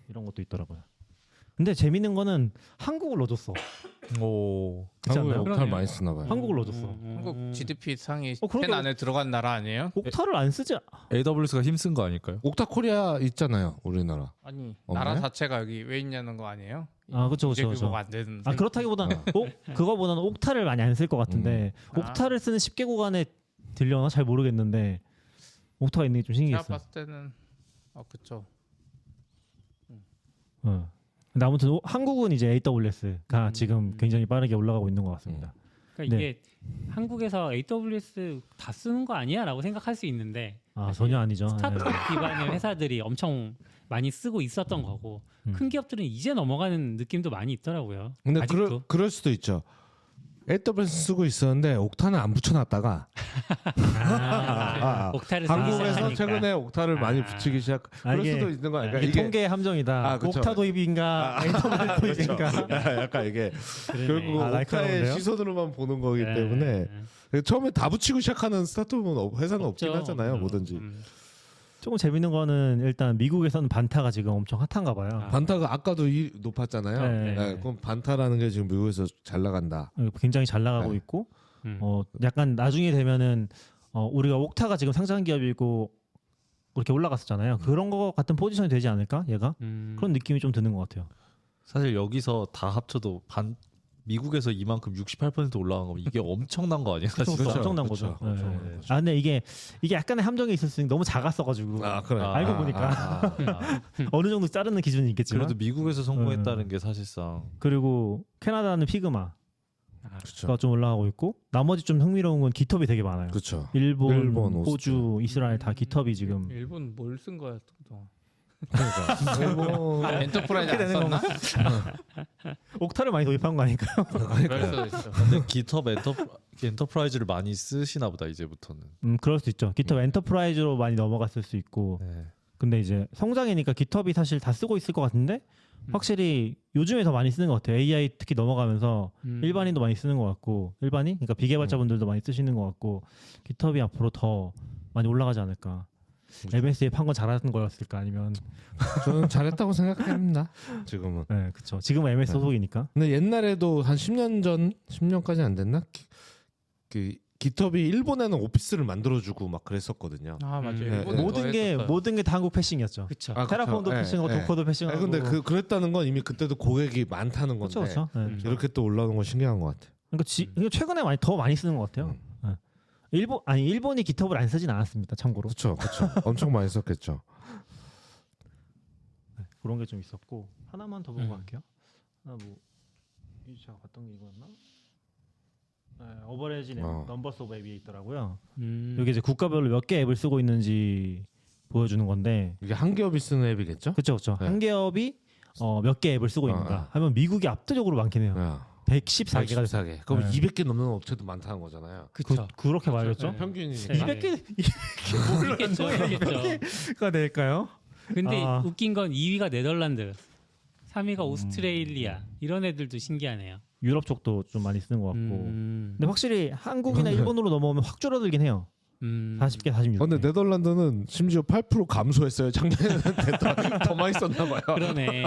이런 것도 있더라고요. 근데 재밌는 거는 한국을 넣어줬어. 오. 그렇지 한국에 않나요? 옥탈 그러네요. 많이 쓰나 봐요. 한국을 넣어줬어. 한국 GDP 상위 그러게. 10 안에 들어간 나라 아니에요? 옥타를 안 쓰지. AWS가 힘쓴 거 아닐까요? 옥타 코리아 있잖아요, 우리나라. 아니 없나요? 나라 자체가 여기 왜 있냐는 거 아니에요? 아, 그쵸, 이제 그쵸, 그쵸. 규모가 안 되는데. 아 그렇다기보다는 그거보다는 옥타를 많이 안 쓸 것 같은데 옥타를 쓰는 10개국 안에 들려나 잘 모르겠는데 옥타가 있는 게 좀 제가 신기했어. 봤을 때는 그쵸. 근데 아무튼 한국은 이제 AWS가 지금 굉장히 빠르게 올라가고 있는 것 같습니다. 그러니까 네. 이게 한국에서 AWS 다 쓰는 거 아니야라고 생각할 수 있는데 아 전혀 아니죠. 스타트업 기반의 회사들이 엄청 많이 쓰고 있었던 거고 큰 기업들은 이제 넘어가는 느낌도 많이 있더라고요. 근데 아직도. 그럴 수도 있죠. AWS 쓰고 있었는데 옥타는 안 붙여놨다가 옥타를 쓰기 한국에서 시작하니까. 최근에 옥타를 많이 붙이기 시작. 그럴 이게- 수도 있는 거 아닐까? 이게 통계의 함정이다. 아, 그쵸. 옥타 도입인가 AWS 도입인가. 약간 이게 그러네. 결국 옥타의 날카로운데요? 시선으로만 보는 거기 네. 때문에 처음에 다 붙이고 시작하는 스타트업은 회사는 없긴 없죠. 하잖아요, 뭐든지. 조금 재밌는 거는 일단 미국에서는 반타가 지금 엄청 핫한가 봐요. 아. 반타가 아까도 높았잖아요. 네. 네, 그럼 반타라는 게 지금 미국에서 잘 나간다. 굉장히 잘 나가고 네. 있고 음. 약간 나중에 되면은 우리가 옥타가 지금 상장 기업이고 그렇게 올라갔었잖아요. 그런 거 같은 포지션이 되지 않을까 얘가? 그런 느낌이 좀 드는 것 같아요. 사실 여기서 다 합쳐도 미국에서 이만큼 68% 올라간 거면 이게 엄청난 거 아니에요? 사실? 그렇죠. 엄청난 그렇죠. 거죠. 네. 엄청난 네. 거죠. 아 근데 이게 약간의 함정이 있었으니 너무 작았어가지고 그래. 알고 보니까 어느 정도 자르는 기준이 있겠지만 그래도 미국에서 성공했다는 게 사실상 그리고 캐나다는 피그마가 그렇죠. 좀 올라가고 있고 나머지 좀 흥미로운 건 깃허브이 되게 많아요. 그렇죠. 일본, 호주, 오스트리아. 이스라엘 다 깃허브이 지금 일본 뭘 쓴 거야? 또? 그러니까 일본 엔터프라이즈 안 되는 썼나? 옥타를 많이 도입한 거 아닐까요? 그럴 수도 있어. 근데 GitHub 엔터프라이즈를 많이 쓰시나 보다 이제부터는. 그럴 수 있죠. 깃허브 엔터프라이즈로 많이 넘어갔을 수 있고 네. 근데 이제 성장이니까 GitHub이 사실 다 쓰고 있을 것 같은데 확실히 요즘에 더 많이 쓰는 것 같아요. AI 특히 넘어가면서 일반인도 많이 쓰는 것 같고 일반인 그러니까 비개발자분들도 많이 쓰시는 것 같고 GitHub이 앞으로 더 많이 올라가지 않을까. MS에 판 건 잘하는 거였을까 아니면 저는 잘했다고 생각합니다. 지금은. 네 그렇죠. 지금은 MS 소속이니까. 근데 옛날에도 한 10년 전, 10년까지 안 됐나? 그 GitHub이 일본에는 오피스를 만들어주고 막 그랬었거든요. 아 맞아요. 네, 일본은 네. 모든 게 다 한국 패싱이었죠. 그쵸. 아, 테라폼도 그쵸. 패싱하고 예, 예. 도커도 패싱하고. 근데 그랬다는 건 이미 그때도 고객이 많다는 건데 그렇죠, 그렇죠. 이렇게 또 올라오는 건 신기한 것 같아요. 그러니까 최근에 더 많이 쓰는 것 같아요. 네. 일본이 GitHub을 안 쓰진 않았습니다. 참고로. 그렇죠, 그렇죠. 엄청 많이 썼겠죠. 네, 그런 게 좀 있었고 하나만 더 보고 음. 갈게요. 하나 뭐 제가 봤던 게 이거였나? 네, 어버레지 넘버스 오브 앱이 있더라고요. 여기 이제 국가별로 몇 개 앱을 쓰고 있는지 보여주는 건데, 이게 한 기업이 쓰는 앱이겠죠? 그렇죠, 그렇죠. 네. 한 기업이 몇 개 앱을 쓰고 있는가 하면 미국이 압도적으로 많긴 해요. 114개가 114개. 그럼 네. 200개 넘는 업체도 많다는 거잖아요. 그쵸. 그렇게 말했죠? 네. 평균이니까. 네. 200개 모르겠죠. 가 될까요? 근데 아. 웃긴 건 2위가 네덜란드, 3위가 오스트레일리아 이런 애들도 신기하네요. 유럽 쪽도 좀 많이 쓰는 것 같고. 음. 근데 확실히 한국이나 일본으로 넘어오면 확 줄어들긴 해요. 40개, 46개. 근데 네덜란드는 심지어 8% 감소했어요. 작년에는 더 많이 썼나 봐요. 그러네.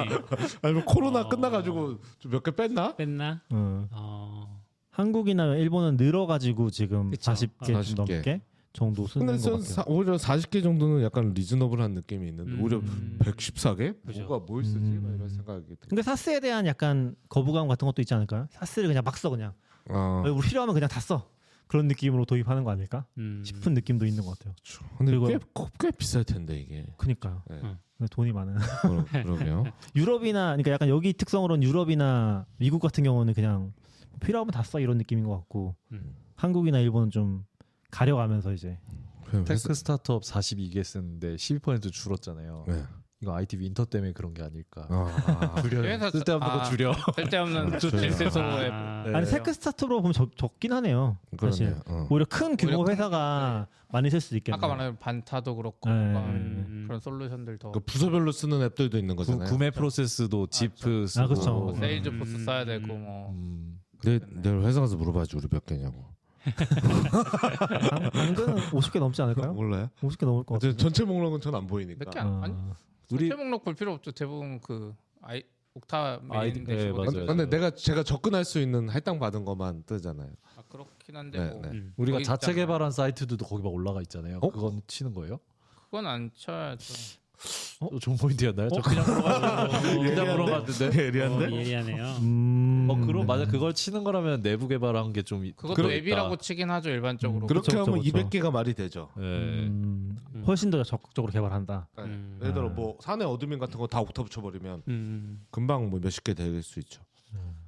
아니면 코로나 끝나가지고 좀 몇 개 뺐나? 뺐나? 어. 한국이나 일본은 늘어가지고 지금 그쵸. 40개 좀 40개. 넘게 정도 쓰는 근데 것 같아요. 오히려 40개 정도는 약간 리즈너블한 느낌이 있는데 오히려 114개? 그죠. 뭐가 뭘 쓰지? 막 이런 생각이 들어요. 근데 사스에 대한 약간 거부감 같은 것도 있지 않을까요? 사스를 그냥 막 써 그냥. 우리 필요하면 그냥 다 써. 그런 느낌으로 도입하는 거 아닐까 싶은 느낌도 있는 것 같아요. 근데 그리고- 꽤 비쌀 텐데 이게. 그니까요. 네. 돈이 많은. 그러게요. 유럽이나 그러니까 약간 여기 특성으로는 유럽이나 미국 같은 경우는 그냥 필요하면 다 써 이런 느낌인 것 같고 한국이나 일본은 좀 가려가면서 이제 테크 스타트업 42개 쓰는데 12% 줄었잖아요. 네. 이거 IT 윈터 때문에 그런 게 아닐까. 네. 그래서 쓸데없는 거 줄여. 쓸데없는 질세소 앱. 아, 아니 테크 스타트업으로 보면 적긴 하네요. 사실 그러네요. 오히려 큰 규모 오히려 회사가 많이 쓸 수도 있겠네요. 아까 말한 반타도 그렇고 네. 뭔가 그런 솔루션들 더 그 부서별로 쓰는 앱들도 있는 거잖아요. 구매 프로세스도 지프 쓰고. 그렇죠. 뭐 세일즈 포스 써야 되고 뭐 내일 회사 가서 물어봐야지 우리 몇 개냐고. 당근은 50개 넘지 않을까요? 몰라요? 50개 넘을 것 같아요. 전체 목록은 전 안 보이니까. 몇 개 아니 우리 전체 목록 볼 필요 없죠. 대부분 그 옥타 아이디- 메인 네, 대시보드. 맞아요. 근데 제가 접근할 수 있는 할당 받은 것만 뜨잖아요. 아, 그렇긴 한데 네, 뭐 네. 우리가 거기 자체 있잖아요. 개발한 사이트들도 거기 막 올라가 있잖아요. 어? 그건 치는 거예요? 그건 안 쳐야죠. 좋은 포인트였나요? 저 그냥 물어봤는데. 예리한데? 예리하네요. 그럼 맞아. 그걸 치는 거라면 내부 개발한 게 좀 그것도 앱이라고 치긴 하죠 일반적으로. 그렇게 그쵸, 하면 그쵸. 200개가 말이 되죠. 네. 훨씬 더 적극적으로 개발한다. 예를 들어 뭐 사내 어드민 같은 거 다 옥타 붙여버리면 금방 뭐 몇십 개 될 수 있죠.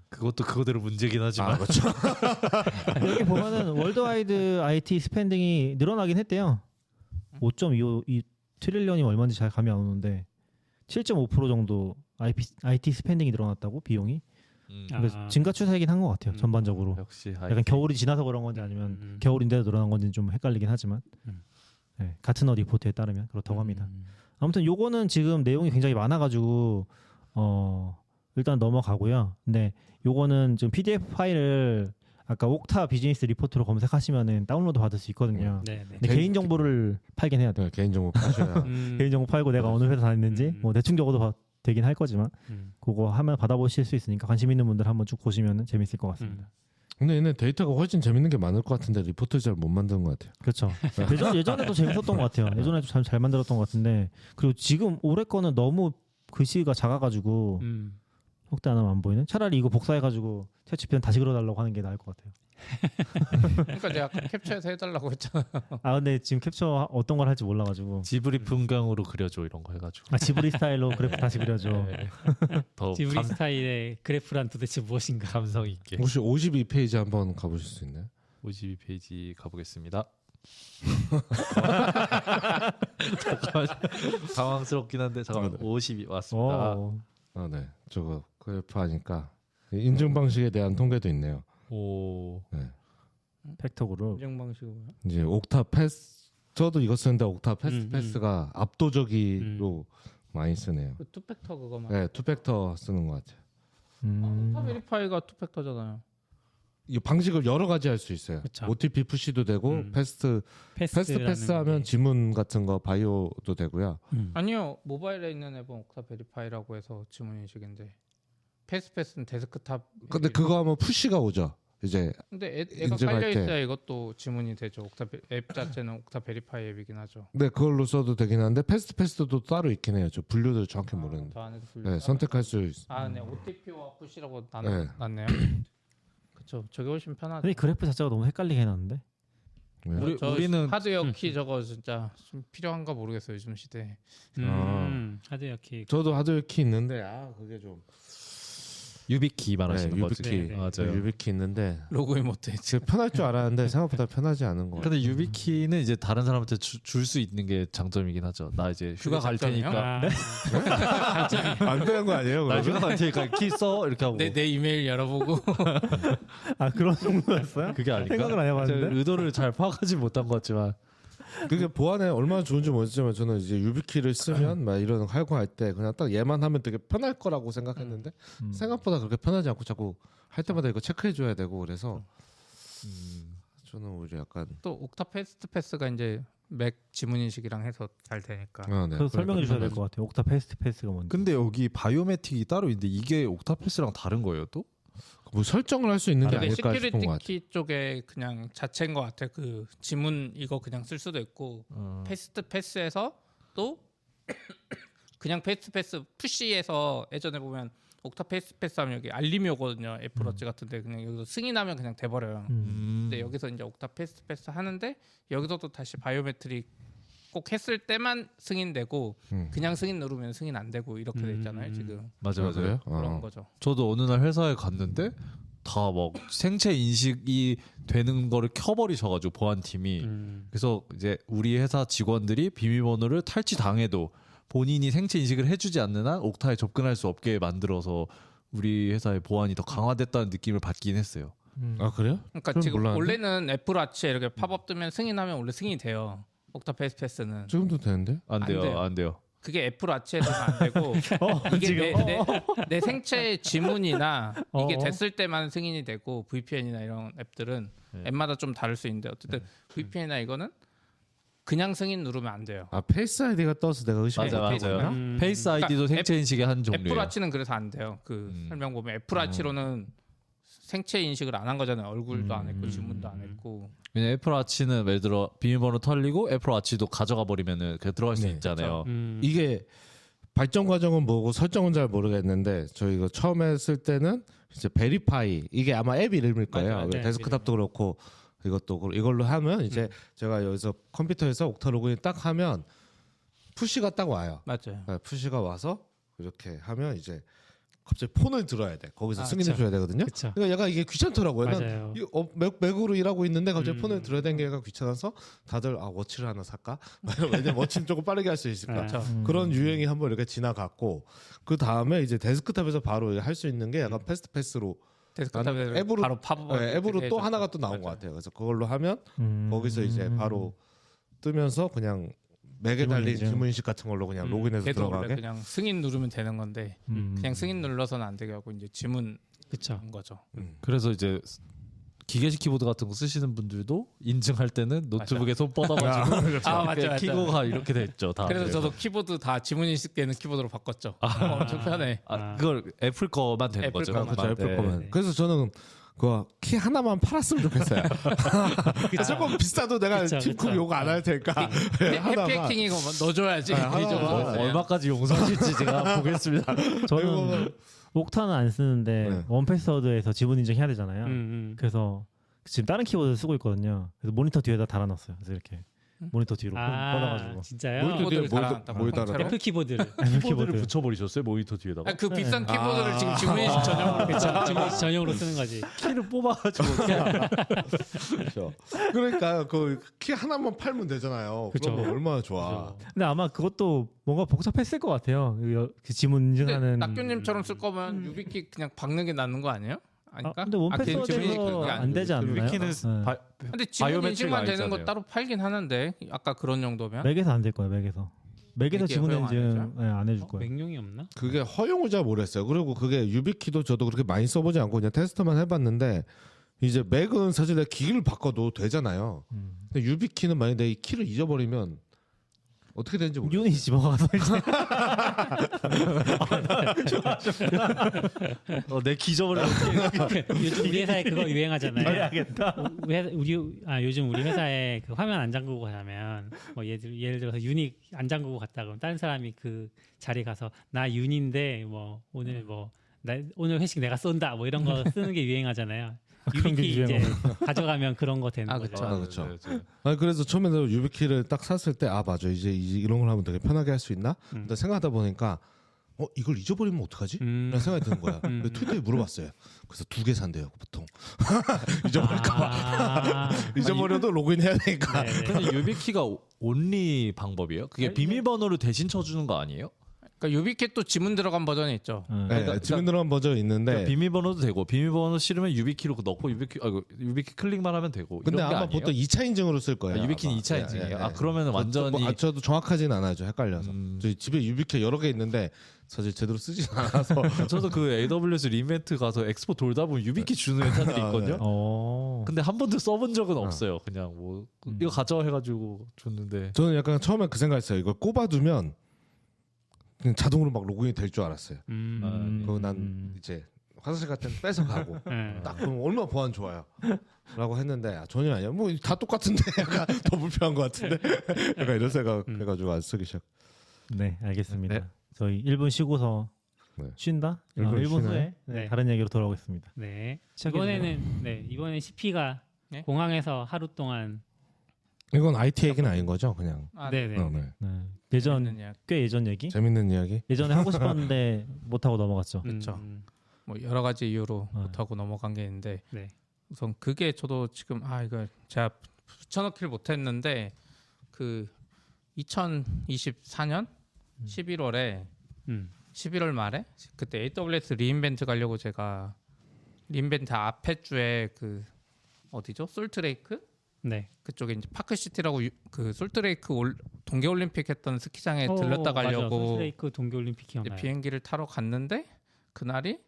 그것도 그거대로 문제긴 하지만. 그렇죠. 여기 보면은 월드와이드 IT 스펜딩이 늘어나긴 했대요. 5.25 트릴리언이 얼마인지 잘 감이 안 오는데 7.5% 정도 IT 스펜딩이 늘어났다고 비용이. 그래서 증가 추세이긴 한 것 같아요. 전반적으로. 역시 약간 겨울이 지나서 그런 건지 아니면 겨울인데도 늘어난 건지 좀 헷갈리긴 하지만 네, 같은 리포트에 따르면 그렇다고 합니다. 아무튼 요거는 지금 내용이 굉장히 많아가지고 일단 넘어가고요. 근데 요거는 지금 PDF 파일을 아까 옥타 비즈니스 리포트로 검색하시면은 다운로드 받을 수 있거든요. 네, 네. 근데 개인 정보를 팔긴 해야 돼. 네, 개인정보 파셔야. 개인 정보 팔고 내가 어느 회사 다녔는지 뭐 대충 적어도 되긴 할 거지만 그거 하면 받아보실 수 있으니까 관심 있는 분들 한번 쭉 보시면은 재밌을 것 같습니다. 근데 얘네 데이터가 훨씬 재밌는 게 많을 것 같은데 리포트 잘 못 만드는 것 같아요. 그렇죠. 예전에도 재밌었던 것 같아요. 예전에도 참 잘 만들었던 것 같은데 그리고 지금 올해 거는 너무 글씨가 작아가지고 확대 안 하면 안 보이는. 차라리 이거 복사해가지고 챗GPT는 다시 그려달라고 하는 게 나을 것 같아요. 그러니까 내가 캡처해서 해달라고 했잖아. 아 근데 지금 캡처 어떤 걸 할지 몰라가지고. 지브리 풍경으로 그려줘 이런 거 해가지고. 지브리 스타일로 그래프 다시 그려줘. 더 지브리 스타일의 그래프란 도대체 무엇인가? 감성 있게. 혹시 52페이지 한번 가보실 수 있나요? 52페이지 가보겠습니다. 잠깐만. 당황스럽긴 한데 잠깐만. 52 왔습니다. 아, 네. 저거 그래프 하니까 인증 방식에 대한 통계도 있네요. 오. 네. 팩터 그룹. 인증 방식으로. 이제 옥타 패스트 저도 이거 쓰는데 옥타 패스트 음. 패스가 압도적으로 많이 쓰네요. 그 투팩터 그거만. 네, 투팩터 쓰는 것 같아요. 옥타 베리파이가 투팩터잖아요. 이 방식을 여러 가지 할 수 있어요. 그쵸. OTP 푸시도 되고 패스트 패스하면 지문 같은 거 바이오도 되고요. 아니요, 모바일에 있는 앱은 옥타 베리파이라고 해서 지문 인식인데 패스는 데스크탑. 근데 그거 하면 푸시가 오죠. 이제 근데 애가 인증할 깔려 때. 있어야 이것도 지문이 되죠. 앱 자체는 옥타 베리파이 앱이긴 하죠. 네 그걸로 써도 되긴 한데 패스트도 따로 있긴 해요. 저 분류를 정확히 모르는데. 더 안에서 분류. 네, 선택할 수 있. 네, OTP와 푸시라고 네. 났네요. 그렇죠. 저게 훨씬 편하죠. 근데 이 그래프 자체가 너무 헷갈리게 해놨는데. 네. 우리는 하드웨어 키 저거 진짜 좀 필요한가 모르겠어요 요즘 시대. 하드웨어 키. 저도 하드웨어 키 있는데 그게 좀 유비키 말하시는 네, 거지. 네, 네. 맞아요. 유비키 있는데 로그인 못해. 지금 편할 줄 알았는데 생각보다 편하지 않은 거 같아요. 근데 유비키는 이제 다른 사람한테 줄 수 있는 게 장점이긴 하죠. 나 이제 휴가 갈 장점이에요? 테니까 안 되는 거 아니에요? 나 그러면? 휴가 갈 테니까 키 써 이렇게 하고 내 이메일 열어보고. 그런 정도였어요? 그게 아닌가? 생각을 안 해봤는데. 제가 의도를 잘 파악하지 못한 것 같지만 그게 보안에 얼마나 좋은지 모르지만 저는 이제 유비키를 쓰면 막 이런 활동할 때 그냥 딱 얘만 하면 되게 편할 거라고 생각했는데 생각보다 그렇게 편하지 않고 자꾸 할 때마다 이거 체크해 줘야 되고 그래서 저는 오히려 약간 또 옥타 패스가 이제 맥 지문 인식이랑 해서 잘 되니까. 네. 그래서 설명해 주셔야 될 것 같아요. 옥타 패스가 뭔지. 근데 여기 바이오메틱이 따로 있는데 이게 옥타패스랑 다른 거예요 또? 뭐 설정을 할 수 있는 게 근데 아닐까 싶은 것 시큐리티 같아요. 키 쪽에 그냥 자체인 것 같아. 그 지문 이거 그냥 쓸 수도 있고 패스에서 또 그냥 패스 푸시에서 예전에 보면 옥타 패스 하면 여기 알림이 오거든요. 애플워치 같은데 그냥 여기서 승인하면 그냥 돼버려요. 근데 여기서 이제 옥타 패스 하는데 여기서도 다시 바이오메트릭 꼭 했을 때만 승인되고 그냥 승인 누르면 승인 안 되고 이렇게 돼 있잖아요 지금. 맞아요. 그래요? 그런 거죠. 저도 어느 날 회사에 갔는데 다 막 생체 인식이 되는 거를 켜버리셔가지고 보안팀이 그래서 이제 우리 회사 직원들이 비밀번호를 탈취 당해도 본인이 생체 인식을 해주지 않는 한 옥타에 접근할 수 없게 만들어서 우리 회사의 보안이 더 강화됐다는 느낌을 받긴 했어요. 아 그래요? 그러니까 그건 지금 몰랐는데? 원래는 애플워치에 이렇게 팝업 뜨면 승인하면 원래 승인이 돼요. 옥타 패스는. 지금도 되는데? 안 안 돼요, 돼요. 안 돼요. 그게 애플워치에서는 안 되고 이게 내 생체 지문이나 이게 됐을 때만 승인이 되고 VPN이나 이런 앱들은 앱마다 좀 다를 수 있는데 어쨌든 VPN이나 이거는 그냥 승인 누르면 안 돼요. 페이스 아이디가 떠서 내가 의심했어요. 맞아요. 페이스 아이디도 그러니까 생체 인식의 한 종류예요. 애플워치는 그래서 안 돼요. 그 설명 보면 애플워치로는 생체 인식을 안 한 거잖아요. 얼굴도 안 했고 지문도 안 했고. 왜냐 애플워치는 예를 들어 비밀번호 털리고 애플워치도 가져가 버리면은 그 들어갈 수 네, 있잖아요. 이게 발전 과정은 뭐고 설정은 잘 모르겠는데 저희가 처음 했을 때는 이제 베리파이 이게 아마 앱 이름일 거예요. 맞아요. 네, 데스크탑도 그렇고 이걸로 하면 이제 제가 여기서 컴퓨터에서 옥타 로그인 딱 하면 푸시가 딱 와요. 맞아요. 푸시가 와서 이렇게 하면 이제 갑자기 폰을 들어야 돼. 거기서 승인해 그쵸. 줘야 되거든요. 그쵸. 그러니까 얘가 이게 귀찮더라고요. 맞아요. 맥으로 일하고 있는데 갑자기 폰을 들어야 되는 게 얘가 귀찮아서 다들 워치를 하나 살까? 왜냐면 워치는 조금 빠르게 할 수 있을까? 그렇죠. 그런 유행이 한번 이렇게 지나갔고 그 다음에 이제 데스크탑에서 바로 할 수 있는 게 약간 패스트로 데스크탑에 앱으로 바로 팝업 앱으로 또 하나가 또 나온 것 같아요. 그래서 그걸로 하면 거기서 이제 바로 뜨면서 그냥 맥에 달린 지문인식 같은 걸로 그냥 로그인해서 걔도 원래 들어가게. 그냥 승인 누르면 되는 건데 그냥 승인 눌러서는 안 되게 하고 이제 지문 그쵸. 한 거죠. 그래서 이제 기계식 키보드 같은 거 쓰시는 분들도 인증할 때는 노트북에 손 뻗어가지고 맞죠. 키고가 이렇게 됐죠. 다. 그래서 저도 키보드 다 지문 인식되는 키보드로 바꿨죠. 엄청 편해. 그걸 애플 거만 되는 애플 거죠. 거만. 그렇죠. 네. 애플 거만. 그래서 저는 그 키 하나만 팔았으면 좋겠어요. 조금 비싸도 내가 그쵸, 팀쿡 그쵸. 요구 안 할 테니까 해피해킹 이거 넣어줘야지. 하나만. 이 정도. 얼마까지 용서하실지 제가 보겠습니다. 저는 옥타는 안 쓰는데 네. 원패스워드에서 지문 인증해야 되잖아요. 음. 그래서 지금 다른 키보드 쓰고 있거든요. 그래서 모니터 뒤에다 달아놨어요. 그래서 이렇게 모니터 뒤로 뻗어가지고. 진짜요? 모니터 뒤에 키보드를 뭘 달아놨다고, 뭘 통째로? 달아요? 애플 키보드를. 키보드를 붙여버리셨어요 모니터 뒤에다가. 그 비싼 키보드를 지금 지문 인식 전용으로 그쵸. 지문 전용으로 쓰는 거지. 키를 뽑아가지고 어떻게 그렇죠. 그러니까 그 키 하나만 팔면 되잖아요. 그쵸. 그러면 얼마나 좋아. 근데 아마 그것도 뭔가 복잡했을 것 같아요. 그 지문 근데 인증하는. 낙교님처럼 쓸 거면 유비키 그냥 박는 게 낫는 거 아니에요? 아닌가? 근데 원패스가 지문 인식 돼서 그게 안 되지 않나요? 위키는 네. 근데 지문 바이오메트릭 인식만 되는 거 아니잖아요. 따로 팔긴 하는데 아까 그런 정도면 맥에서 안 될 거예요. 맥에서 맥에 지문 허용 안 인증 안 해줄 거예요. 맥용이 없나? 그게 허용을 잘 모르겠어요. 그리고 그게 유비키도 저도 그렇게 많이 써보지 않고 그냥 테스트만 해봤는데 이제 맥은 사실 내가 기기를 바꿔도 되잖아요. 근데 유비키는 만약 내 이 키를 잊어버리면 어떻게 되는지 모르겠어요. 윤이 집어가서 이제 내 기저버려. 요즘 우리 회사에 그거 유행하잖아요. 해야겠다. 요즘 우리 회사에 그 화면 안 잠그고 가면 뭐 예를 들어서 윤이 안 잠그고 갔다 그러면 다른 사람이 그 자리 가서 나 윤인데 뭐 오늘 오늘 회식 내가 쏜다 뭐 이런 거 쓰는 게 유행하잖아요. 그런 게 유비키 이제 가져가면 그런 거 되는 아, 거죠. 그쵸. 그렇죠. 아니 그래서 처음에는 유비키를 딱 샀을 때 맞아 이제 이런 걸 하면 되게 편하게 할 수 있나? 근데 생각하다 보니까 이걸 잊어버리면 어떡하지? 라는 생각이 드는 거야. 그래서 트위터에 물어봤어요. 그래서 2개 산대요 보통. 잊어버릴까봐. 잊어버려도 로그인 해야 되니까. 네, 네. 근데 유비키가 온리 방법이에요? 그게 비밀번호를 대신 쳐주는 거 아니에요? 그러니까 유비캣도 지문 들어간 버전이 있죠. 네, 지문 들어간 버전 있는데 그러니까 비밀번호도 되고 비밀번호 싫으면 유비키로 넣고 유비키 클릭만 하면 되고. 근데 이런 게 아마 아니에요? 보통 2차 인증으로 쓸 거예요. 유비키는 아마. 2차 인증이에요. 네, 네, 네. 그러면 완전히 저도 정확하진 않아요. 헷갈려서. 저희 집에 유비키 여러 개 있는데 사실 제대로 쓰진 않아서. 저도 그 AWS 리인벤트 가서 엑스포 돌다 보면 유비키 주는 회사들이 있거든요. 근데 한 번도 써본 적은 없어요. 그냥 뭐 이거 가져와 해가지고 줬는데. 저는 약간 처음에 그 생각했어요. 이걸 꼽아두면 그냥 자동으로 막 로그인이 될 줄 알았어요. 그거 난 이제 화장실 같은 데 뺏어 가고 딱 그럼 얼마나 보안 좋아요. 라고 했는데 전혀 아니야. 뭐 다 똑같은데 약간 더 불편한 것 같은데 약간 이런 생각 해가지고 안 쓰기 시작. 네, 알겠습니다. 네. 저희 1분 쉬고서 네. 쉰다? 1분 1분 쉬나요? 후에 네. 다른 얘기로 돌아오겠습니다. 네. 시작해주세요. 이번에 CP가 네? 공항에서 하루 동안 이건 IT 얘기는 아닌 거죠, 그냥. 네네. 네. 네. 예전 재밌는 이야기. 꽤 예전 얘기? 재밌는 이야기. 예전에 하고 싶었는데 못 하고 넘어갔죠. 그쵸. 뭐 여러 가지 이유로 네. 못하고 넘어간 게 있는데 네. 우선 그게 저도 지금 이거 제가 붙여넣기를 못했는데 그 2024년 11월에 11월 말에 그때 AWS 리인벤트 가려고 제가 리인벤트 앞에 주에 그 어디죠? 솔트레이크? 네. 그쪽에 이제 파크시티라고 그 솔트레이크 동계올림픽 했던 스키장에 들렀다 맞아. 가려고 솔트레이크 동계올림픽 이제 기억나요. 비행기를 타러 갔는데 그날이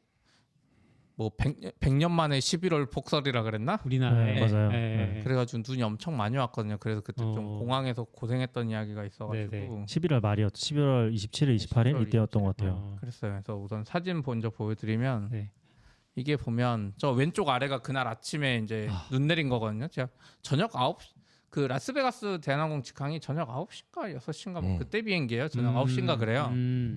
뭐 100년 만에 11월 폭설이라 그랬나? 우리나라에. 네, 맞아요. 네. 그래가지고 눈이 엄청 많이 왔거든요. 그래서 그때 좀 어. 공항에서 고생했던 이야기가 있어가지고 네네. 11월 말이었죠. 11월 27일, 28일 11월 이때였던 것 같아요. 그랬어요. 그래서 우선 사진 먼저 보여드리면 네. 이게 보면 저 왼쪽 아래가 그날 아침에 이제 눈 내린 거거든요. 제가 저녁 9시 그 라스베가스 대한항공 직항이 저녁 9시인가 6시인가 뭐 그때 비행기예요. 저녁 9시인가 그래요.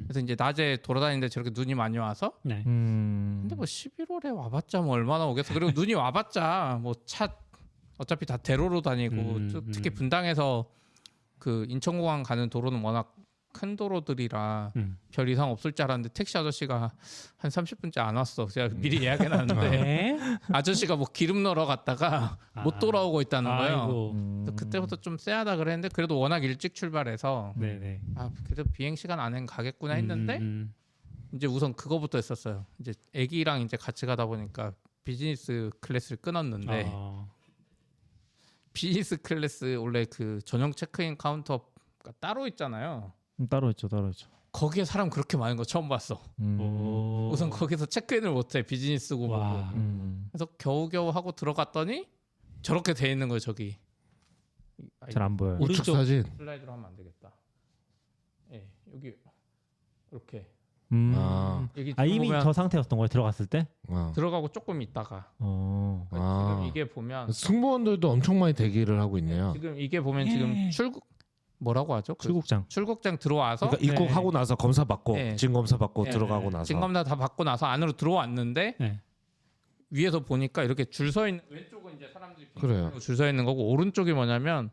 그래서 이제 낮에 돌아다니는데 저렇게 눈이 많이 와서 네. 근데 뭐 11월에 와봤자 뭐 얼마나 오겠어. 그리고 눈이 와봤자 뭐 차 어차피 다 대로로 다니고 특히 분당에서 그 인천공항 가는 도로는 워낙 큰 도로들이라 별 이상 없을 줄 알았는데 택시 아저씨가 한 30분째 안 왔어. 제가 미리 예약해놨는데 네. 아저씨가 뭐 기름 넣으러 갔다가 못 돌아오고 있다는 거예요. 아이고. 그래서 그때부터 좀 쎄하다 그랬는데 그래도 워낙 일찍 출발해서 네네. 그래도 비행 시간 안에는 가겠구나 했는데 이제 우선 그거부터 했었어요. 이제 애기랑 이제 같이 가다 보니까 비즈니스 클래스를 끊었는데 비즈니스 클래스 원래 그 전용 체크인 카운터가 따로 있잖아요. 따로 있죠, 따로 있죠. 거기에 사람 그렇게 많은 거 처음 봤어. 우선 거기서 체크인을 못해 비즈니스고 뭐고. 와. 그래서 겨우겨우 하고 들어갔더니 저렇게 돼 있는 거예요 저기. 잘 안 보여요. 오른쪽. 우측 사진. 슬라이드로 하면 안 되겠다. 예, 여기 이렇게 여기 이미 보면 저 상태였던 거예요, 들어갔을 때? 들어가고 조금 있다가 지금 이게 보면 승무원들도 엄청 많이 대기를 하고 있네요. 지금 이게 보면 지금 뭐라고 하죠? 출국장. 출국장 들어와서 그러니까 입국하고 나서 검사 받고 네. 진 검사 받고 네. 들어가고 나서 진검사 다 받고 나서 안으로 들어왔는데 네. 위에서 보니까 이렇게 줄 서 있는 왼쪽은 이제 사람들이 그래요. 줄 서 있는 거고 오른쪽이 뭐냐면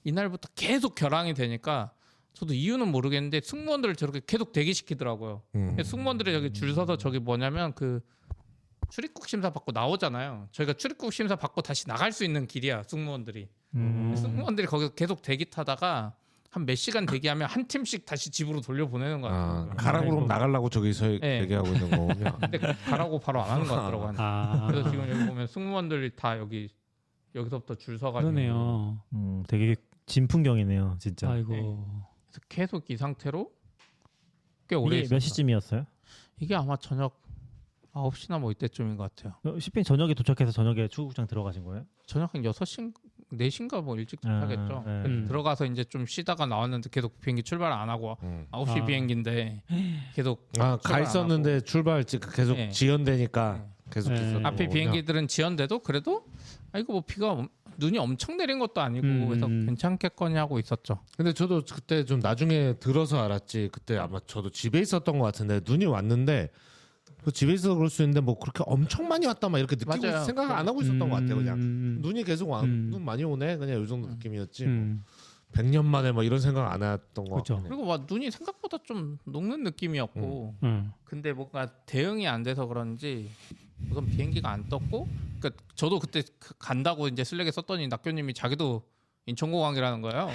이날부터 계속 결항이 되니까 저도 이유는 모르겠는데 승무원들을 저렇게 계속 대기시키더라고요. 승무원들이 저기 줄 서서 저기 뭐냐면 그 출입국 심사 받고 나오잖아요. 저희가 출입국 심사 받고 다시 나갈 수 있는 길이야 승무원들이. 승무원들이 거기서 계속 대기 타다가 한 몇 시간 대기하면 한 팀씩 다시 집으로 돌려보내는 거 같아요. 가라고 그럼 나가려고 저기서 네. 얘기하고 있는 거군요. 근데 가라고 바로 안 하는 것 같더라고요. 아, 그래서 지금 여기 보면 승무원들이 다 여기서부터 줄 서가지고 그러네요. 되게 진풍경이네요, 진짜. 아이고. 네. 그래서 계속 이 상태로 꽤 오래 이게 몇 있었어요. 시쯤이었어요? 이게 아마 저녁 9시나 뭐 이때쯤인 것 같아요. 시핀 저녁에 도착해서 저녁에 출국장 들어가신 거예요? 저녁 한 6시, 4시인가 뭐 일찍 아, 도착했죠. 네. 그래서 들어가서 이제 좀 쉬다가 나왔는데 계속 비행기 출발 안 하고 9시 아. 비행기인데 계속 가 출발 안 있었는데 출발지 계속 네. 지연되니까 계속 네. 있었던 앞에 거군요. 비행기들은 지연돼도 그래도 이거 뭐 눈이 엄청 내린 것도 아니고 그래서 괜찮겠거니 하고 있었죠. 근데 저도 그때 좀 나중에 들어서 알았지. 그때 아마 저도 집에 있었던 것 같은데 눈이 왔는데 그 집에 있어서 그럴 수 있는데 뭐 그렇게 엄청 많이 왔다 막 이렇게 느끼고 맞아요. 생각 안 하고 있었던 것 같아요. 그냥 음. 눈이 계속 눈 많이 오네. 그냥 이 정도 느낌이었지. 음. 100년 만에 막 이런 생각 안 했던 것 그렇죠. 같아요. 그리고 막 눈이 생각보다 좀 녹는 느낌이었고 근데 뭔가 대응이 안 돼서 그런지 우선 비행기가 안 떴고 그러니까 저도 그때 간다고 이제 슬랙에 썼더니 낙교님이 자기도 인천공항이라는 거예요.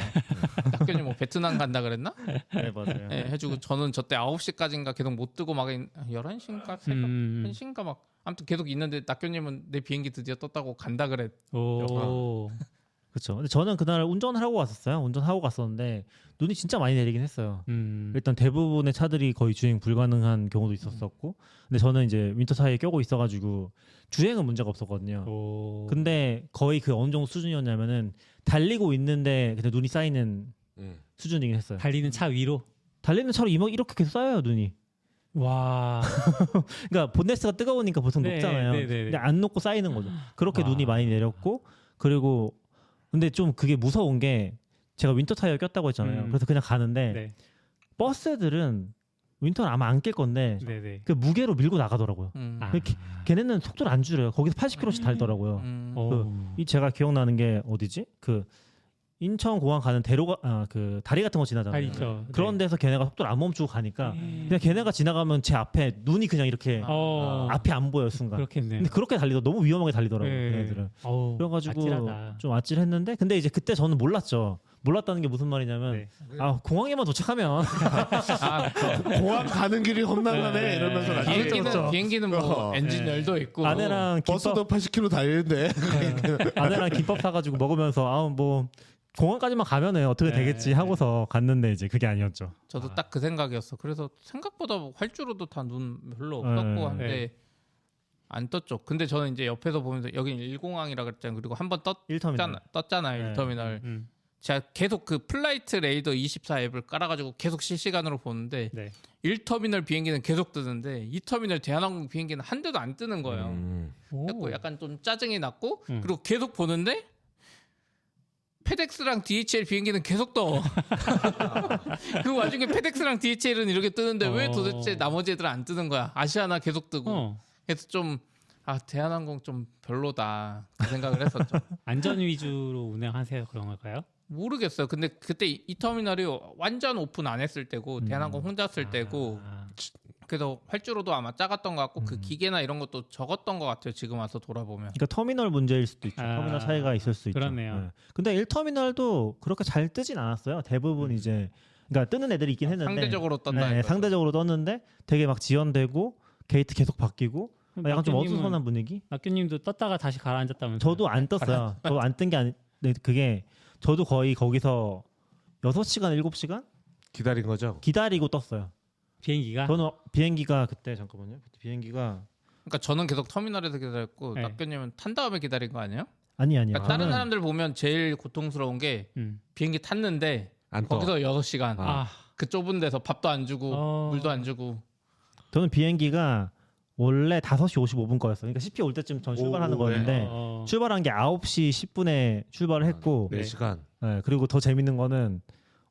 낙교님 뭐 베트남 간다 그랬나? 네, 맞아요. 네, 해주고 저는 저때 9시까지인가 계속 못 뜨고 막 11시인가 새벽 1시인가 막 아무튼 계속 있는데 낙교님은 내 비행기 드디어 떴다고 간다 그랬. 오. 그렇죠. 근데 저는 그날 운전을 하고 왔었어요. 운전하고 갔었는데 눈이 진짜 많이 내리긴 했어요. 일단 대부분의 차들이 거의 주행 불가능한 경우도 있었었고, 근데 저는 이제 윈터 타이에 껴고 있어가지고 주행은 문제가 없었거든요. 오. 근데 거의 그 어느 정도 수준이었냐면은 달리고 있는데 근데 눈이 쌓이는 수준이긴 했어요. 달리는 차 위로. 달리는 차로 이렇게 계속 쌓여요 눈이. 와. 그러니까 본네스가 뜨거우니까 보통 네, 녹잖아요. 네, 네, 네. 근데 안 녹고 쌓이는 거죠. 그렇게 와. 눈이 많이 내렸고, 그리고 근데 좀 그게 무서운 게 제가 윈터 타이어 꼈다고 했잖아요. 그래서 그냥 가는데 네. 버스들은 윈터는 아마 안 낄 건데 네네. 그 무게로 밀고 나가더라고요. 아. 걔네는 속도를 안 줄여요. 거기서 80km씩 달더라고요. 오. 이 제가 기억나는 게 어디지? 그 인천공항 가는 대로가 그 다리 같은 거 지나잖아요. 다리죠. 그런 데서 걔네가 속도를 안 멈추고 가니까 그냥 걔네가 지나가면 제 앞에 눈이 그냥 이렇게 앞이 안 보여요 순간. 그렇겠네요. 근데 그렇게 달리더 너무 위험하게 달리더라고요. 네. 걔네들은. 어우, 그래가지고 아찔하다. 좀 아찔했는데 근데 이제 그때 저는 몰랐죠. 몰랐다는 게 무슨 말이냐면 네. 공항에만 도착하면 공항 가는 길이 험난하네 네. 이러면서 나중에 비행기는 뭐 엔진 열도 있고 아내랑 버스도 김밥 80km 달리는데 아내랑 김밥 사가지고 먹으면서 뭐 공항까지만 가면은 어떻게 네. 되겠지 하고서 갔는데 이제 그게 아니었죠. 저도 딱 그 생각이었어. 그래서 생각보다 활주로도 다 눈 별로 없었고 한데 네. 안 떴죠. 근데 저는 이제 옆에서 보면서 여긴 1공항이라 그랬잖아요. 그리고 한번 1터미널. 떴잖아요. 1터미널. 제가 계속 그 플라이트 레이더 24 앱을 깔아가지고 계속 실시간으로 보는데 네. 1터미널 비행기는 계속 뜨는데 2터미널 대한항공 비행기는 한 대도 안 뜨는 거예요. 그래서 약간 좀 짜증이 났고 그리고 계속 보는데 페덱스랑 DHL 비행기는 계속 떠. 그 와중에 페덱스랑 DHL은 이렇게 뜨는데 왜 도대체 나머지 애들은 안 뜨는 거야? 아시아나 계속 뜨고. 그래서 좀 대한항공 좀 별로다 그 생각을 했었죠. 안전 위주로 운행하세요 그런 걸까요? 모르겠어요. 근데 그때 이 터미널이 완전 오픈 안 했을 때고 대한항공 혼자 쓸 때고 그래서 활주로도 아마 작았던 것 같고 그 기계나 이런 것도 적었던 것 같아요. 지금 와서 돌아보면. 그러니까 터미널 문제일 수도 있죠. 아, 터미널 차이가 있을 수 있죠. 그렇네요. 네. 근데 1터미널도 그렇게 잘 뜨진 않았어요. 대부분 이제 그러니까 뜨는 애들이 있긴 했는데 상대적으로 떴다. 네, 상대적으로 떴는데 되게 막 지연되고 게이트 계속 바뀌고 약간 좀 낙교님은- 어수선한 분위기. 낙교님도 떴다가 다시 가라앉았다면서요? 저도 안 떴어요. 저도 안 뜬 게 아니. 네, 그게 저도 거의 거기서 6시간 7시간 기다린 거죠. 기다리고 떴어요. 비행기가 저는 비행기가 그때 잠깐만요. 비행기가 그러니까 저는 계속 터미널에서 기다렸고 네. 낙교님은 탄 다음에 기다린 거 아니에요? 아니에요. 그러니까 다른 저는 사람들 보면 제일 고통스러운 게 비행기 탔는데 안 떠. 거기서 6시간 아, 그 좁은 데서 밥도 안 주고 어. 물도 안 주고 저는 비행기가 원래 5시 55분 거였어요. 그러니까 CP 올 때쯤 전 출발하는 오후에. 거였는데 어. 출발한 게 9시 10분에 출발을 했고 네. 4시간. 네, 그리고 더 재밌는 거는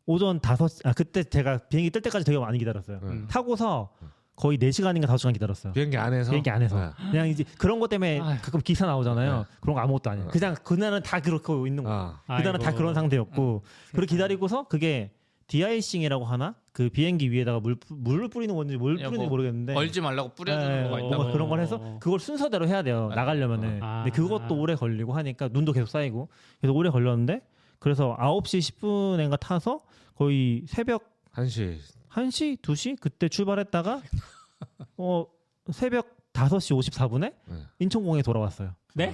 오전 5시 그때 제가 비행기 뜰 때까지 되게 많이 기다렸어요. 타고서 거의 4시간인가 5시간 기다렸어요. 비행기 안에서. 비행기 안에서. 네. 그냥 이제 그런 것 때문에 아휴. 가끔 기사 나오잖아요. 그런 거 아무것도 아니에요. 그냥 그날은 다 그렇게 있는 거예요. 그날은 다 아이고. 그런 상태였고 그리고 기다리고서 그게 디아이싱이라고 하나? 그 비행기 위에다가 물을 뿌리는 건지 뭘 야, 뿌리는지 뭐 모르겠는데 얼지 말라고 뿌려주는 네, 거가 뭔가 있다고. 그런 걸 해서 그걸 순서대로 해야 돼요. 나가려면은. 아. 근데 그것도 오래 걸리고 하니까 눈도 계속 쌓이고 그래서 오래 걸렸는데 그래서 9시 10분인가 타서 거의 새벽 1시 1시, 2시 그때 출발했다가 새벽 5시 54분에 네. 인천공항에 돌아왔어요. 네?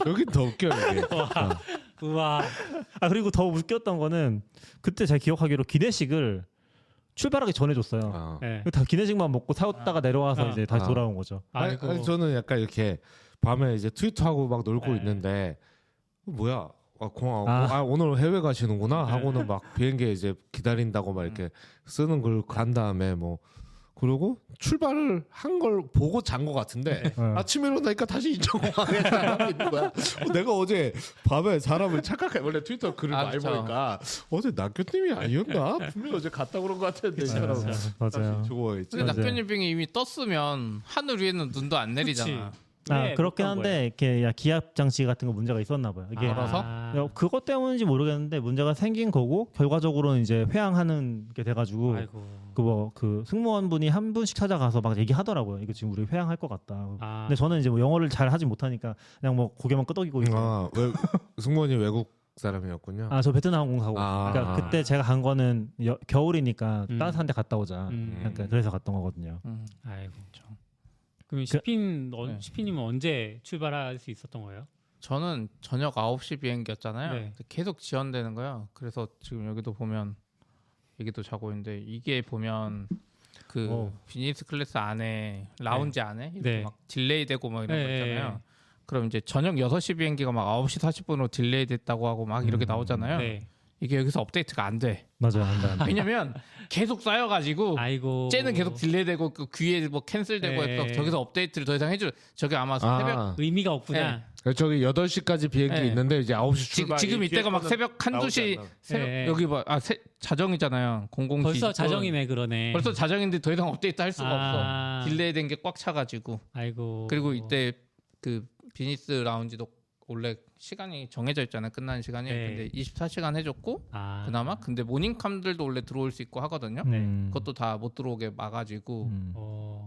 여기 더 웃겨 이게. 우와. 아 그리고 더 웃겼던 거는 그때 제가 기억하기로 기내식을 출발하기 전에 줬어요. 아. 네. 다 기내식만 먹고 사왔다가 내려와서 아. 이제 다시 아. 돌아온 거죠. 아이고. 아니, 저는 약간 이렇게 밤에 이제 트위터하고 막 놀고 네. 있는데 뭐야? 공항 아. 오늘 해외 가시는구나 하고는 막 비행기에 이제 기다린다고 막 이렇게 쓰는 걸 간 다음에 뭐 그리고 출발을 한 걸 보고 잔 것 같은데 아침에 일어나니까 다시 인천공항에 사람이 있는 거야. 내가 어제 밤에 사람을 착각해. 원래 트위터 글을 많이 그쵸. 보니까 어제 낙교님이 아니었나? 분명히 어제 갔다 그런 것 같은데 이 사람 맞아요. 죽어있지. 근데 맞아요. 낙교님 빙이 이미 떴으면 하늘 위에는 눈도 안 내리잖아. 네, 그렇긴 못한 한데 이렇게 기압 장치 같은 거 문제가 있었나 봐요. 이게 알아서? 그것 때문인지 모르겠는데 문제가 생긴 거고 결과적으로는 이제 회항하는 게 돼가지고 아이고. 그 승무원분이 한 분씩 찾아가서 막 얘기하더라고요. 이거 지금 우리 회항할 것 같다. 아. 근데 저는 이제 뭐 영어를 잘 하지 못하니까 그냥 뭐 고개만 끄덕이고 있어요. 승무원이 외국 사람이었군요. 저 베트남 항공 가고. 아. 그러니까 그때 제가 간 거는 겨울이니까 음. 따뜻한 데 갔다 오자. 그러니까 그래서 갔던 거거든요. 아이고. 그럼 네. 시피님은 언제 출발할 수 있었던 거예요? 저는 저녁 9시 비행기였잖아요. 네. 계속 지연되는 거예요. 그래서 지금 여기도 보면 여기도 자고 있는데 이게 보면 그 비즈니스 클래스 안에 라운지 안에 이렇게 네. 막 딜레이 되고 막 이런 거 네. 있잖아요. 그럼 이제 저녁 6시 비행기가 막 9시 40분으로 딜레이 됐다고 하고 막 이렇게 나오잖아요. 네. 이게 여기서 업데이트가 안 돼. 맞아요. 안 돼. 왜냐면 계속 쌓여가지고 아이고. 쟤는 계속 딜레이되고 그 귀에 뭐 캔슬되고 네. 해서 저기서 업데이트를 더 이상 해줄 저게 아마 새벽 의미가 없구나. 저기 8시까지 비행기 네. 있는데 이제 9시 출발. 지금 이때가 막 새벽 한두 시 새벽 네. 여기 봐. 자정이잖아요. 00 벌써 자정이네 그러네. 벌써 자정인데 더 이상 업데이트 할 수가 아. 없어. 딜레이 된 게 꽉 차가지고. 아이고. 그리고 이때 그 비즈니스 라운지도 원래 시간이 정해져 있잖아요. 끝나는 시간이. 네. 근데 24시간 해줬고 아. 그나마 근데 모닝캄들도 원래 들어올 수 있고 하거든요. 그것도 다 못 들어오게 막아지고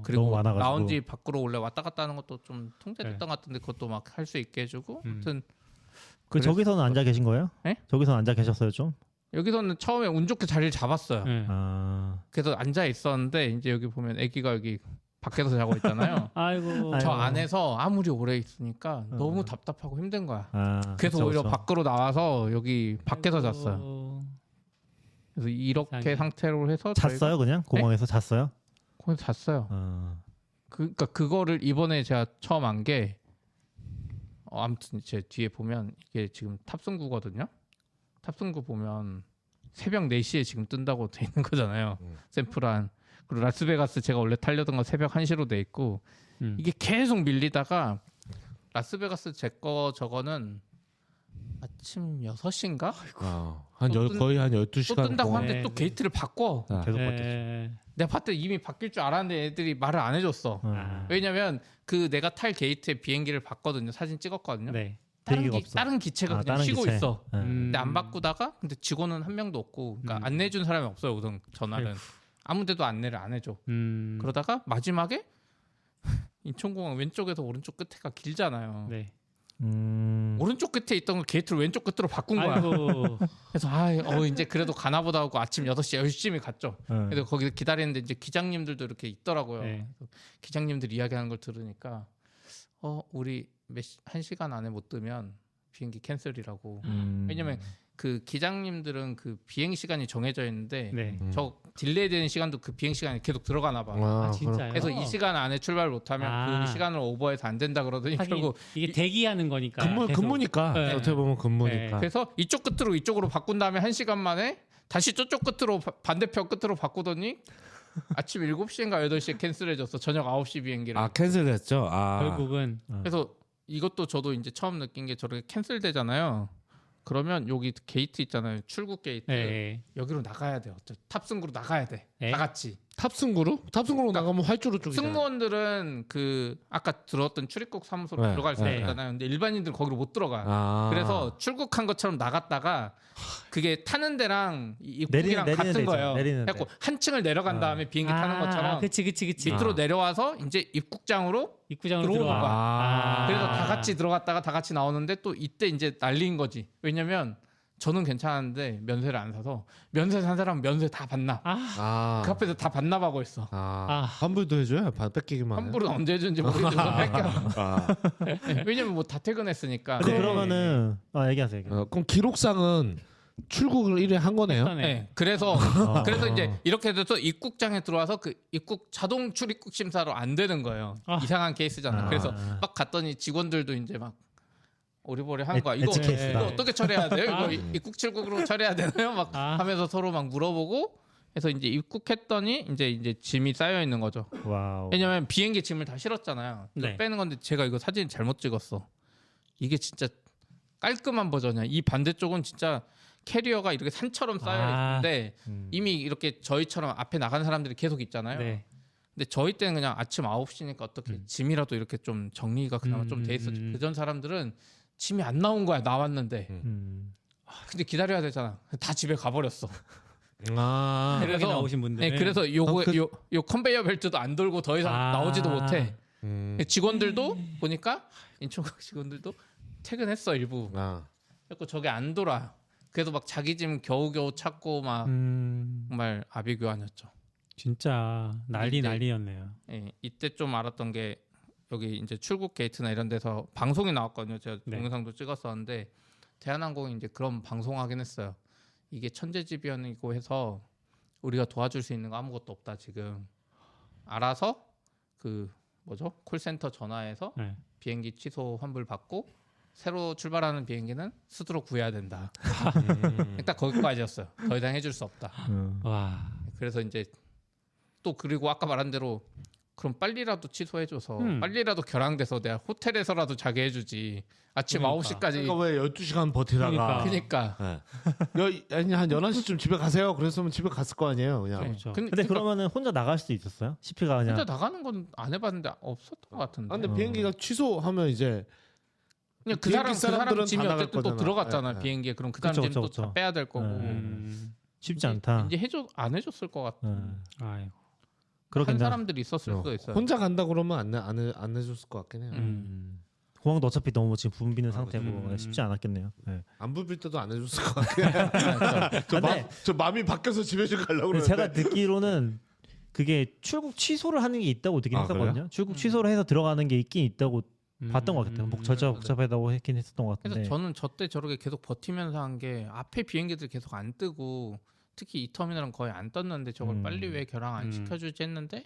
그리고 너무 많아가지고. 라운지 밖으로 원래 왔다 갔다 하는 것도 좀 통제됐던 네. 것 같은데 그것도 막 할 수 있게 해주고 아무튼 저기서는 앉아 계신 거예요? 네? 저기서는 앉아 계셨어요 좀? 여기서는 처음에 운 좋게 자리를 잡았어요. 네. 그래서 앉아 있었는데 이제 여기 보면 아기가 여기 밖에서 자고 있잖아요. 아이고. 저 안에서 아무리 오래 있으니까 너무 답답하고 힘든 거야. 그래서 오히려 밖으로 나와서 여기 밖에서 잤어요. 그래서 이렇게 세상에. 상태로 해서 잤어요 그냥 공항에서 잤어요? 거기서 잤어요. 그러니까 그거를 이번에 제가 처음 안 게 아무튼 제 뒤에 보면 이게 지금 탑승구거든요. 탑승구 보면 새벽 4시에 지금 뜬다고 돼 있는 거잖아요. 샌프란. 그리고 라스베가스 제가 원래 타려던 건 새벽 1시로 돼 있고 이게 계속 밀리다가 라스베가스 제 거 저거는 아침 6시인가? 거의 한 12시간 또 뜬다고 동안. 하는데 또 게이트를 바꿔. 계속 바뀌었죠. 네. 내가 봤을 때 이미 바뀔 줄 알았는데 애들이 말을 안 해줬어. 왜냐면 그 내가 탈 게이트에 비행기를 봤거든요. 사진 찍었거든요. 네. 비행기가 없어. 다른 기체가 그냥 다른 쉬고 기체. 있어. 네. 근데 안 바꾸다가 근데 직원은 한 명도 없고 그러니까 안내준 사람이 없어요. 우선 전화는 아무데도 안내를 안 해줘. 그러다가 마지막에 인천공항 왼쪽에서 오른쪽 끝에가 길잖아요. 네. 오른쪽 끝에 있던 걸 게이트를 왼쪽 끝으로 바꾼 거야. 아이고. 그래서 이제 그래도 가나보다 하고 아침 6시 열심히 갔죠. 네. 그래서 거기 기다리는데 이제 기장님들도 이렇게 있더라고요. 네. 그래서 기장님들 이야기하는 걸 들으니까 우리 1시간 안에 못 뜨면 비행기 캔슬이라고. 왜냐면 그 기장님들은 그 비행 시간이 정해져 있는데 네. 저 딜레이 되는 시간도 그 비행 시간이 계속 들어가나 봐. 아, 진짜요? 그래서 이 시간 안에 출발 못하면 그 시간을 오버해서 안 된다 그러더니 하긴 결국 이게 대기하는 거니까. 계속. 근무니까 네. 어떻게 보면 근무니까. 그래서 이쪽 끝으로 이쪽으로 바꾼 다음에 1시간 만에 다시 저쪽 끝으로 반대편 끝으로 바꾸더니 아침 7시인가 8시에 캔슬해줬어. 저녁 9시 비행기를. 캔슬했죠. 결국은 그래서 이것도 저도 이제 처음 느낀 게 저렇게 캔슬되잖아요. 그러면 여기 게이트 있잖아요. 출국 게이트. 네. 여기로 나가야 돼. 탑승구로 나가야 돼. 네? 다 같이. 탑승구로? 탑승구로 나가면 활주로 쪽이잖아. 승무원들은 그 아까 들어왔던 출입국 사무소로 네, 들어갈 수 네. 있잖아요. 근데 일반인들은 거기로 못 들어가. 아. 그래서 출국한 것처럼 나갔다가 그게 타는 데랑 입국이랑 내리는 같은 데죠. 거예요. 내리는 데. 그래서 한 층을 내려간 다음에 비행기 타는 것처럼 그치. 밑으로 내려와서 이제 입국장으로 입구장으로 들어오는 들어와. 거야. 그래서 다 같이 들어갔다가 다 같이 나오는데 또 이때 이제 난리인 거지. 왜냐면 저는 괜찮았는데 면세를 안 사서 면세 산 사람은 면세 다 반납. 아. 그 앞에서 다 반납하고 있어. 환불도 해줘요? 뺏기기만 해? 환불은 언제 해준지 모르겠지만 뺏겨. 아. 왜냐면 뭐 다 퇴근했으니까. 근데 그러면은 얘기하세요. 그럼 기록상은 출국을 1회 한 거네요? 네. 그래서 이제 이렇게 돼서 입국장에 들어와서 그 입국 자동 출입국 심사로 안 되는 거예요. 이상한 케이스잖아. 그래서 막 갔더니 직원들도 이제 막 오리버리한 거야. 이거 엣지 케이스다. 어떻게 처리해야 돼요? 이거 입국 출국으로 처리해야 되나요? 막 하면서 서로 막 물어보고 해서 이제 입국했더니 이제 짐이 쌓여 있는 거죠. 와우. 왜냐면 비행기 짐을 다 실었잖아요. 네. 빼는 건데 제가 이거 사진 잘못 찍었어. 이게 진짜 깔끔한 버전이야. 이 반대쪽은 진짜 캐리어가 이렇게 산처럼 쌓여 있는데 이미 이렇게 저희처럼 앞에 나가는 사람들이 계속 있잖아요. 네. 근데 저희 때는 그냥 아침 9시니까 어떻게 짐이라도 이렇게 좀 정리가 그나마 좀 돼 있었지. 그전 사람들은 짐이 안 나온 거야. 나왔는데. 근데 기다려야 되잖아. 다 집에 가버렸어. 아. 새벽에 나오신 분들. 네, 그래서 요 컨베이어 벨트도 안 돌고 더 이상 나오지도 못해. 직원들도 보니까 인천각 직원들도 퇴근했어 일부. 그래서 저게 안 돌아. 그래서 막 자기 짐 겨우겨우 찾고 막 정말 아비규환이었죠. 진짜 난리였네요. 예, 이때 좀 알았던 게 여기 이제 출국 게이트나 이런 데서 방송이 나왔거든요. 제가 네. 동영상도 찍었었는데 대한항공이 이제 그런 방송하긴 했어요. 이게 천재지변이고 해서 우리가 도와줄 수 있는 거 아무것도 없다 지금. 알아서 그 뭐죠? 콜센터 전화해서 네. 비행기 취소 환불 받고 새로 출발하는 비행기는 스스로 구해야 된다. 딱 거기까지였어요. 더 이상 해줄 수 없다. 와. 그래서 이제 또 그리고 아까 말한 대로 그럼 빨리라도 취소해줘서 빨리라도 결항돼서 내가 호텔에서라도 자게 해주지. 아침 9시까지. 그러니까 왜 12시간 버티다가. 그러니까. 아니 한 11시쯤 집에 가세요. 그랬으면 집에 갔을 거 아니에요. 그냥. 그렇죠. 근데 그러면은 혼자 나갈 수도 있었어요? CP가 그냥 혼자 나가는 건 안 해봤는데 없었던 것 같은데. 근데 비행기가 취소하면 이제 그냥 그 비행기 사람 사람들은 짐이 다 나갈 어쨌든 또 거잖아. 들어갔잖아 네. 비행기에. 그럼 그 사람 그쵸, 짐도 그쵸, 다 그쵸. 빼야 될 거고. 쉽지 않다. 이제 안 해줬을 것 같아. 아이고. 그렇긴 한 하- 사람들이 있었을 수도 있어요. 혼자 간다 그러면 안 해줬을 것 같긴 해요. 공항도 어차피 너무 지금 붐비는 상태고 그치. 쉽지 않았겠네요. 네. 안 부빌 때도 안 해줬을 것 같긴 해요. 저 마음이 바뀌어서 집에 좀 가려고 그러는데. 제가 듣기로는 그게 출국 취소를 하는 게 있다고 듣긴 했었거든요. 그래요? 출국 취소를 해서 들어가는 게 있긴 있다고 봤던 것 같아요. 복잡하다고 했긴 했었던 것 같은데. 그래서 저는 저 때 저렇게 계속 버티면서 한 게 앞에 비행기들 계속 안 뜨고 특히 이 터미널은 거의 안 떴는데 저걸 빨리 왜 결항 안 시켜주지 했는데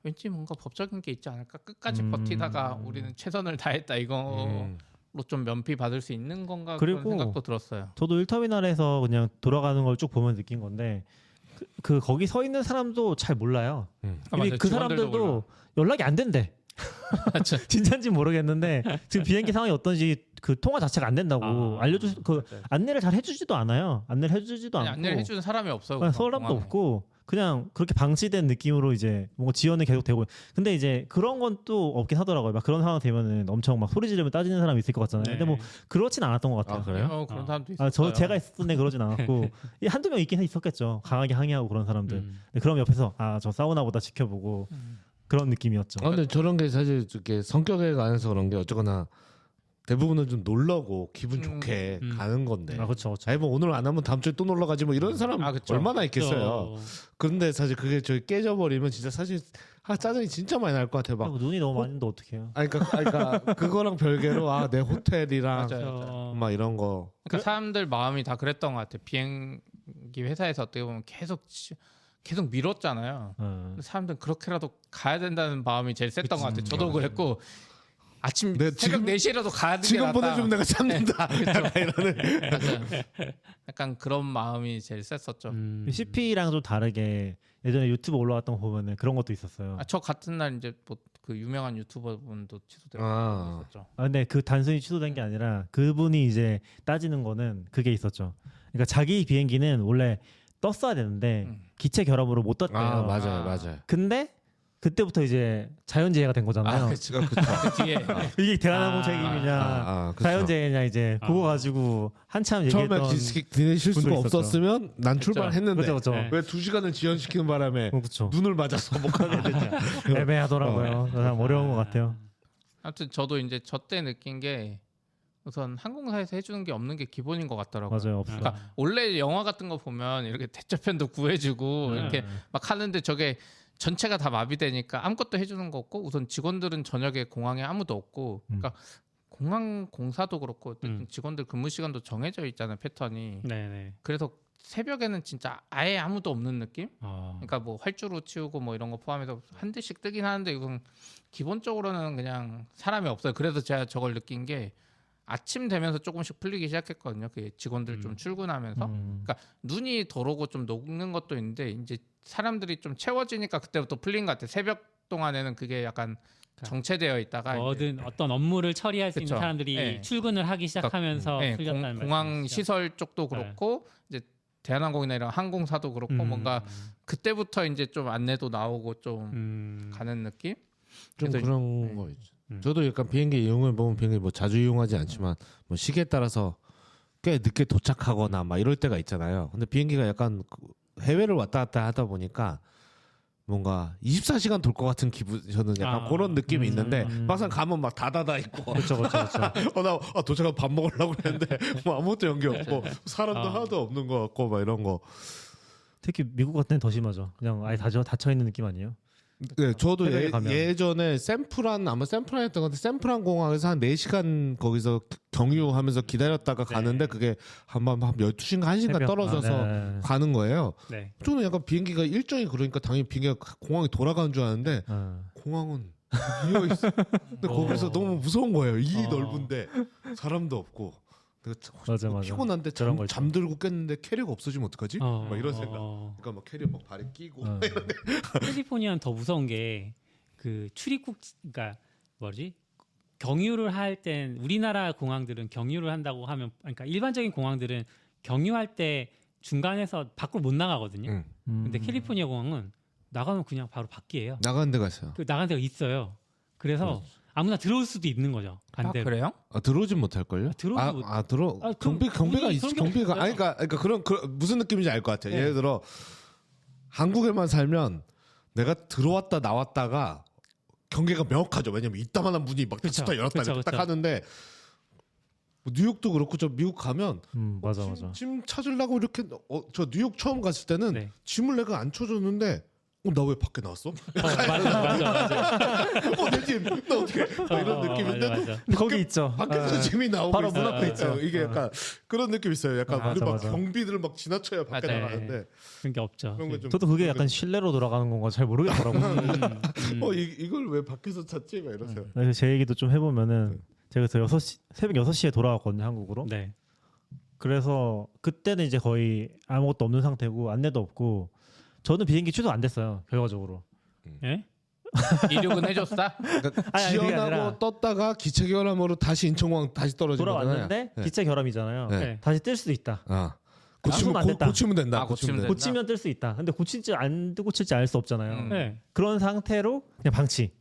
왠지 뭔가 법적인 게 있지 않을까. 끝까지 버티다가 우리는 최선을 다했다 이거로 좀 면피 받을 수 있는 건가 그런 그리고 생각도 들었어요. 저도 1터미널에서 그냥 돌아가는 걸 쭉 보면 느낀 건데 그 거기 서 있는 사람도 잘 몰라요. 맞아요. 그 직원들도 사람들도 몰라. 연락이 안 된대. 진짜인지 모르겠는데 지금 비행기 상황이 어떤지 그 통화 자체가 안 된다고 안내를 잘 해주지도 않아요. 안내를 해주지도 아니, 않고 안내를 해주는 사람이 없어요. 사람도 공항에. 없고 그냥 그렇게 방치된 느낌으로 이제 뭔가 지연은 계속 되고 근데 이제 그런 건 또 없긴 하더라고요. 막 그런 상황 되면은 엄청 막 소리 지르면 따지는 사람이 있을 것 같잖아요. 근데 뭐 그렇진 않았던 것 같아요. 그래요? 그런 사람도 있어요. 제가 있었던 데 그러진 않았고 한두 명 있긴 있었겠죠. 강하게 항의하고 그런 사람들. 근데 그럼 옆에서 저 싸우나보다 지켜보고 그런 느낌이었죠. 근데 저런 게 사실 이렇게 성격에 관해서 그런 게 어쨌거나 대부분은 좀 놀라고 기분 좋게 가는 건데. 그렇죠. 아니 뭐 오늘 안 하면 다음 주에 또 놀러 가지 뭐 이런 사람 그쵸. 얼마나 있겠어요. 그런데 사실 그게 저기 깨져버리면 진짜 사실 짜증이 진짜 많이 날 것 같아요. 막 눈이 너무 많이 있는데 어떡해요. 그러니까 그거랑 별개로 내 호텔이랑 맞아요. 막 이런 거. 그러니까 사람들 마음이 다 그랬던 것 같아요. 비행기 회사에서 어떻게 보면 계속 미뤘잖아요. 근데 사람들은 그렇게라도 가야 된다는 마음이 제일 셌던 것 같아요. 저도 그랬고 아침 네, 새벽 4시라도 가야 되는 게 지금 낫다. 보내주면 내가 참는다. 약간 이러는. 맞아요. 약간 그런 마음이 제일 셌었죠. CP랑 좀 다르게 예전에 유튜브 올라왔던 거 보면은 그런 것도 있었어요. 저 같은 날 이제 뭐 그 유명한 유튜버 분도 취소되고 있었죠. 근데 그 단순히 취소된 게 아니라 그분이 이제 따지는 거는 그게 있었죠. 그러니까 자기 비행기는 원래 떴어야 되는데 기체 결함으로 못 떴대요. 아 맞아요. 근데 그때부터 이제 자연재해가 된 거잖아요. 그 뒤에 이게 대한항공 책임이냐 그쵸. 자연재해냐 이제 그거 가지고 한참 처음에 얘기했던 니네 실수가 분도 있었죠. 없었으면 난 출발했는데 그렇죠. 네. 왜 2시간을 지연시키는 바람에 그렇죠. 눈을 맞아서 못 가게 됐냐. 애매하더라고요. 참 어려운 것 같아요. 아무튼 저도 이제 저 때 느낀 게 우선 항공사에서 해주는 게 없는 게 기본인 것 같더라고요. 맞아요, 없어요. 그러니까 원래 영화 같은 거 보면 이렇게 대처편도 구해주고 이렇게 막 하는데 저게 전체가 다 마비되니까 아무것도 해주는 거 없고 우선 직원들은 저녁에 공항에 아무도 없고 그러니까 공항 공사도 그렇고 직원들 근무 시간도 정해져 있잖아요 패턴이. 네네. 그래서 새벽에는 진짜 아예 아무도 없는 느낌? 어. 그러니까 뭐 활주로 치우고 뭐 이런 거 포함해서 한 대씩 뜨긴 하는데 이건 기본적으로는 그냥 사람이 없어요. 그래서 제가 저걸 느낀 게 아침 되면서 조금씩 풀리기 시작했거든요. 그 직원들 좀 출근하면서. 그러니까 눈이 더러고 좀 녹는 것도 있는데 이제 사람들이 좀 채워지니까 그때부터 풀린 것 같아요. 새벽 동안에는 그게 약간 정체되어 있다가 뭐든 어떤 업무를 처리할 수 있는 그쵸. 사람들이 네. 출근을 하기 시작하면서 네, 풀렸다는 공항 말씀이시죠? 시설 쪽도 그렇고 이제 대한항공이나 이런 항공사도 그렇고 뭔가 그때부터 이제 좀 안내도 나오고 좀 가는 느낌? 좀 그래서 그런 거 있죠. 저도 약간 비행기 이용해 보면 비행기 뭐 자주 이용하지 않지만 뭐 시기에 따라서 꽤 늦게 도착하거나 막 이럴 때가 있잖아요. 근데 비행기가 약간 해외를 왔다 갔다 하다 보니까 뭔가 24시간 돌 것 같은 기분 저는 약간 그런 느낌이 있는데 막상 가면 막 닫아다 있고 그렇죠. 나 도착하면 밥 먹으려고 그랬는데 뭐 아무것도 연기 없고 사람도 하나도 없는 것 같고 막 이런 거. 특히 미국 같은 데는 더 심하죠. 그냥 아예 닫혀 있는 느낌 아니에요? 네, 저도 새벽에 가면. 예전에 샌프란이었던 건데 샌프란 공항에서 한 4시간 거기서 경유하면서 기다렸다가 가는데 그게 한 12시간 1시간 새벽. 떨어져서 네. 가는 거예요. 네. 저는 약간 비행기가 일정이 그러니까 당연히 비행기가 공항이 돌아가는 줄 알았는데 공항은 비어 있어. 근데 거기서 너무 무서운 거예요. 이 넓은데 사람도 없고. 맞아. 피곤한데 저런 거 있죠. 잠들고 깼는데 캐리어가 없어지면 어떡하지? 막 이런 생각. 그러니까 막 캐리어 막 발에 끼고. 캘리포니아는 더 무서운 게 그 출입국 그러니까 뭐지 경유를 할 땐 우리나라 공항들은 경유를 한다고 하면 그러니까 일반적인 공항들은 경유할 때 중간에서 밖으로 못 나가거든요. 근데 캘리포니아 공항은 나가면 그냥 바로 밖이에요. 나가는 데가 있어요. 그 나간 데가 있어요. 그래서 아무나 들어올 수도 있는 거죠. 반대로. 그래요? 들어오진 못할걸요? 들어오지 못- 경비가 있어. 경비가 그래요. 그러니까 그런 무슨 느낌인지 알 것 같아요. 네. 예를 들어 한국에만 살면 내가 들어왔다 나왔다가 경계가 명확하죠. 왜냐면 이따만한 문이 막 그쵸. 닫혔다 열었다 그쵸, 이렇게 딱 그쵸. 하는데 뭐 뉴욕도 그렇고 저 미국 가면 맞아. 짐 찾으려고 이렇게 저 뉴욕 처음 갔을 때는 네. 짐을 내가 안 쳐줬는데 나 왜 밖에 나왔어? 맞아. 내 짐, 나 어떻게? 이런 느낌인데 맞아. 거기 있죠. 밖에서 짐이 나오고 바로 있어요. 문 앞에 있죠. 이게 약간 그런 느낌 있어요. 약간 맞아, 우리 막 맞아. 경비들 막 지나쳐야 밖에 맞아요. 나가는데 그런 게 없죠. 그런 거 좀. 저도 그게 약간 실내로 돌아가는 건가 잘 모르겠더라고요. 이걸 왜 밖에서 찾지? 막 이러세요. 그래서 제 얘기도 좀 해보면은 제가 그래서 새벽 6시에 돌아왔거든요 한국으로. 네. 그래서 그때는 이제 거의 아무것도 없는 상태고 안내도 없고 저는 비행기 취소 안 됐어요 결과적으로. 예? 이륙은 해줬다? 그러니까 아니, 그게 지연하고 아니라- 떴다가 기체 결함으로 다시 인천공항 다시 떨어진 돌아왔는데 거잖아요. 기체 결함이잖아요. 네. 네. 다시 뜰 수도 있다. 고치면 안 됐다. 고치면 된다. 아, 고치면 된다. 고치면 뜰 수 있다. 근데 고칠지 안 고칠지 알 수 없잖아요. 네. 그런 상태로 그냥 방치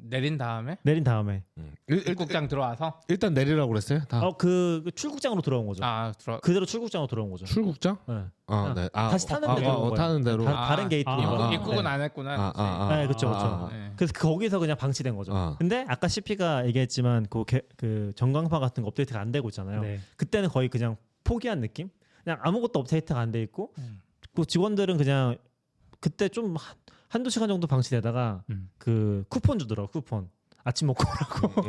내린 다음에 내린 다음에 입국장 들어와서 일단 내리라고 그랬어요. 다 그 출국장으로 들어온 거죠. 들어 그대로 출국장으로 들어온 거죠. 출국장? 네. 네. 다시 타는 데로 들어온 거예요. 타는 대로. 다른 게이트로. 입국은 안 했구나. 네, 그쵸. 네. 그래서 거기서 그냥 방치된 거죠. 근데 아까 CP가 얘기했지만 그 전광판 같은 거 업데이트가 안 되고 있잖아요. 네. 그때는 거의 그냥 포기한 느낌? 그냥 아무것도 업데이트가 안 돼 있고 그 직원들은 그냥 그때 좀 한두 시간 정도 방치되다가 그 쿠폰 주더라고. 쿠폰. 아침 먹고 오라고.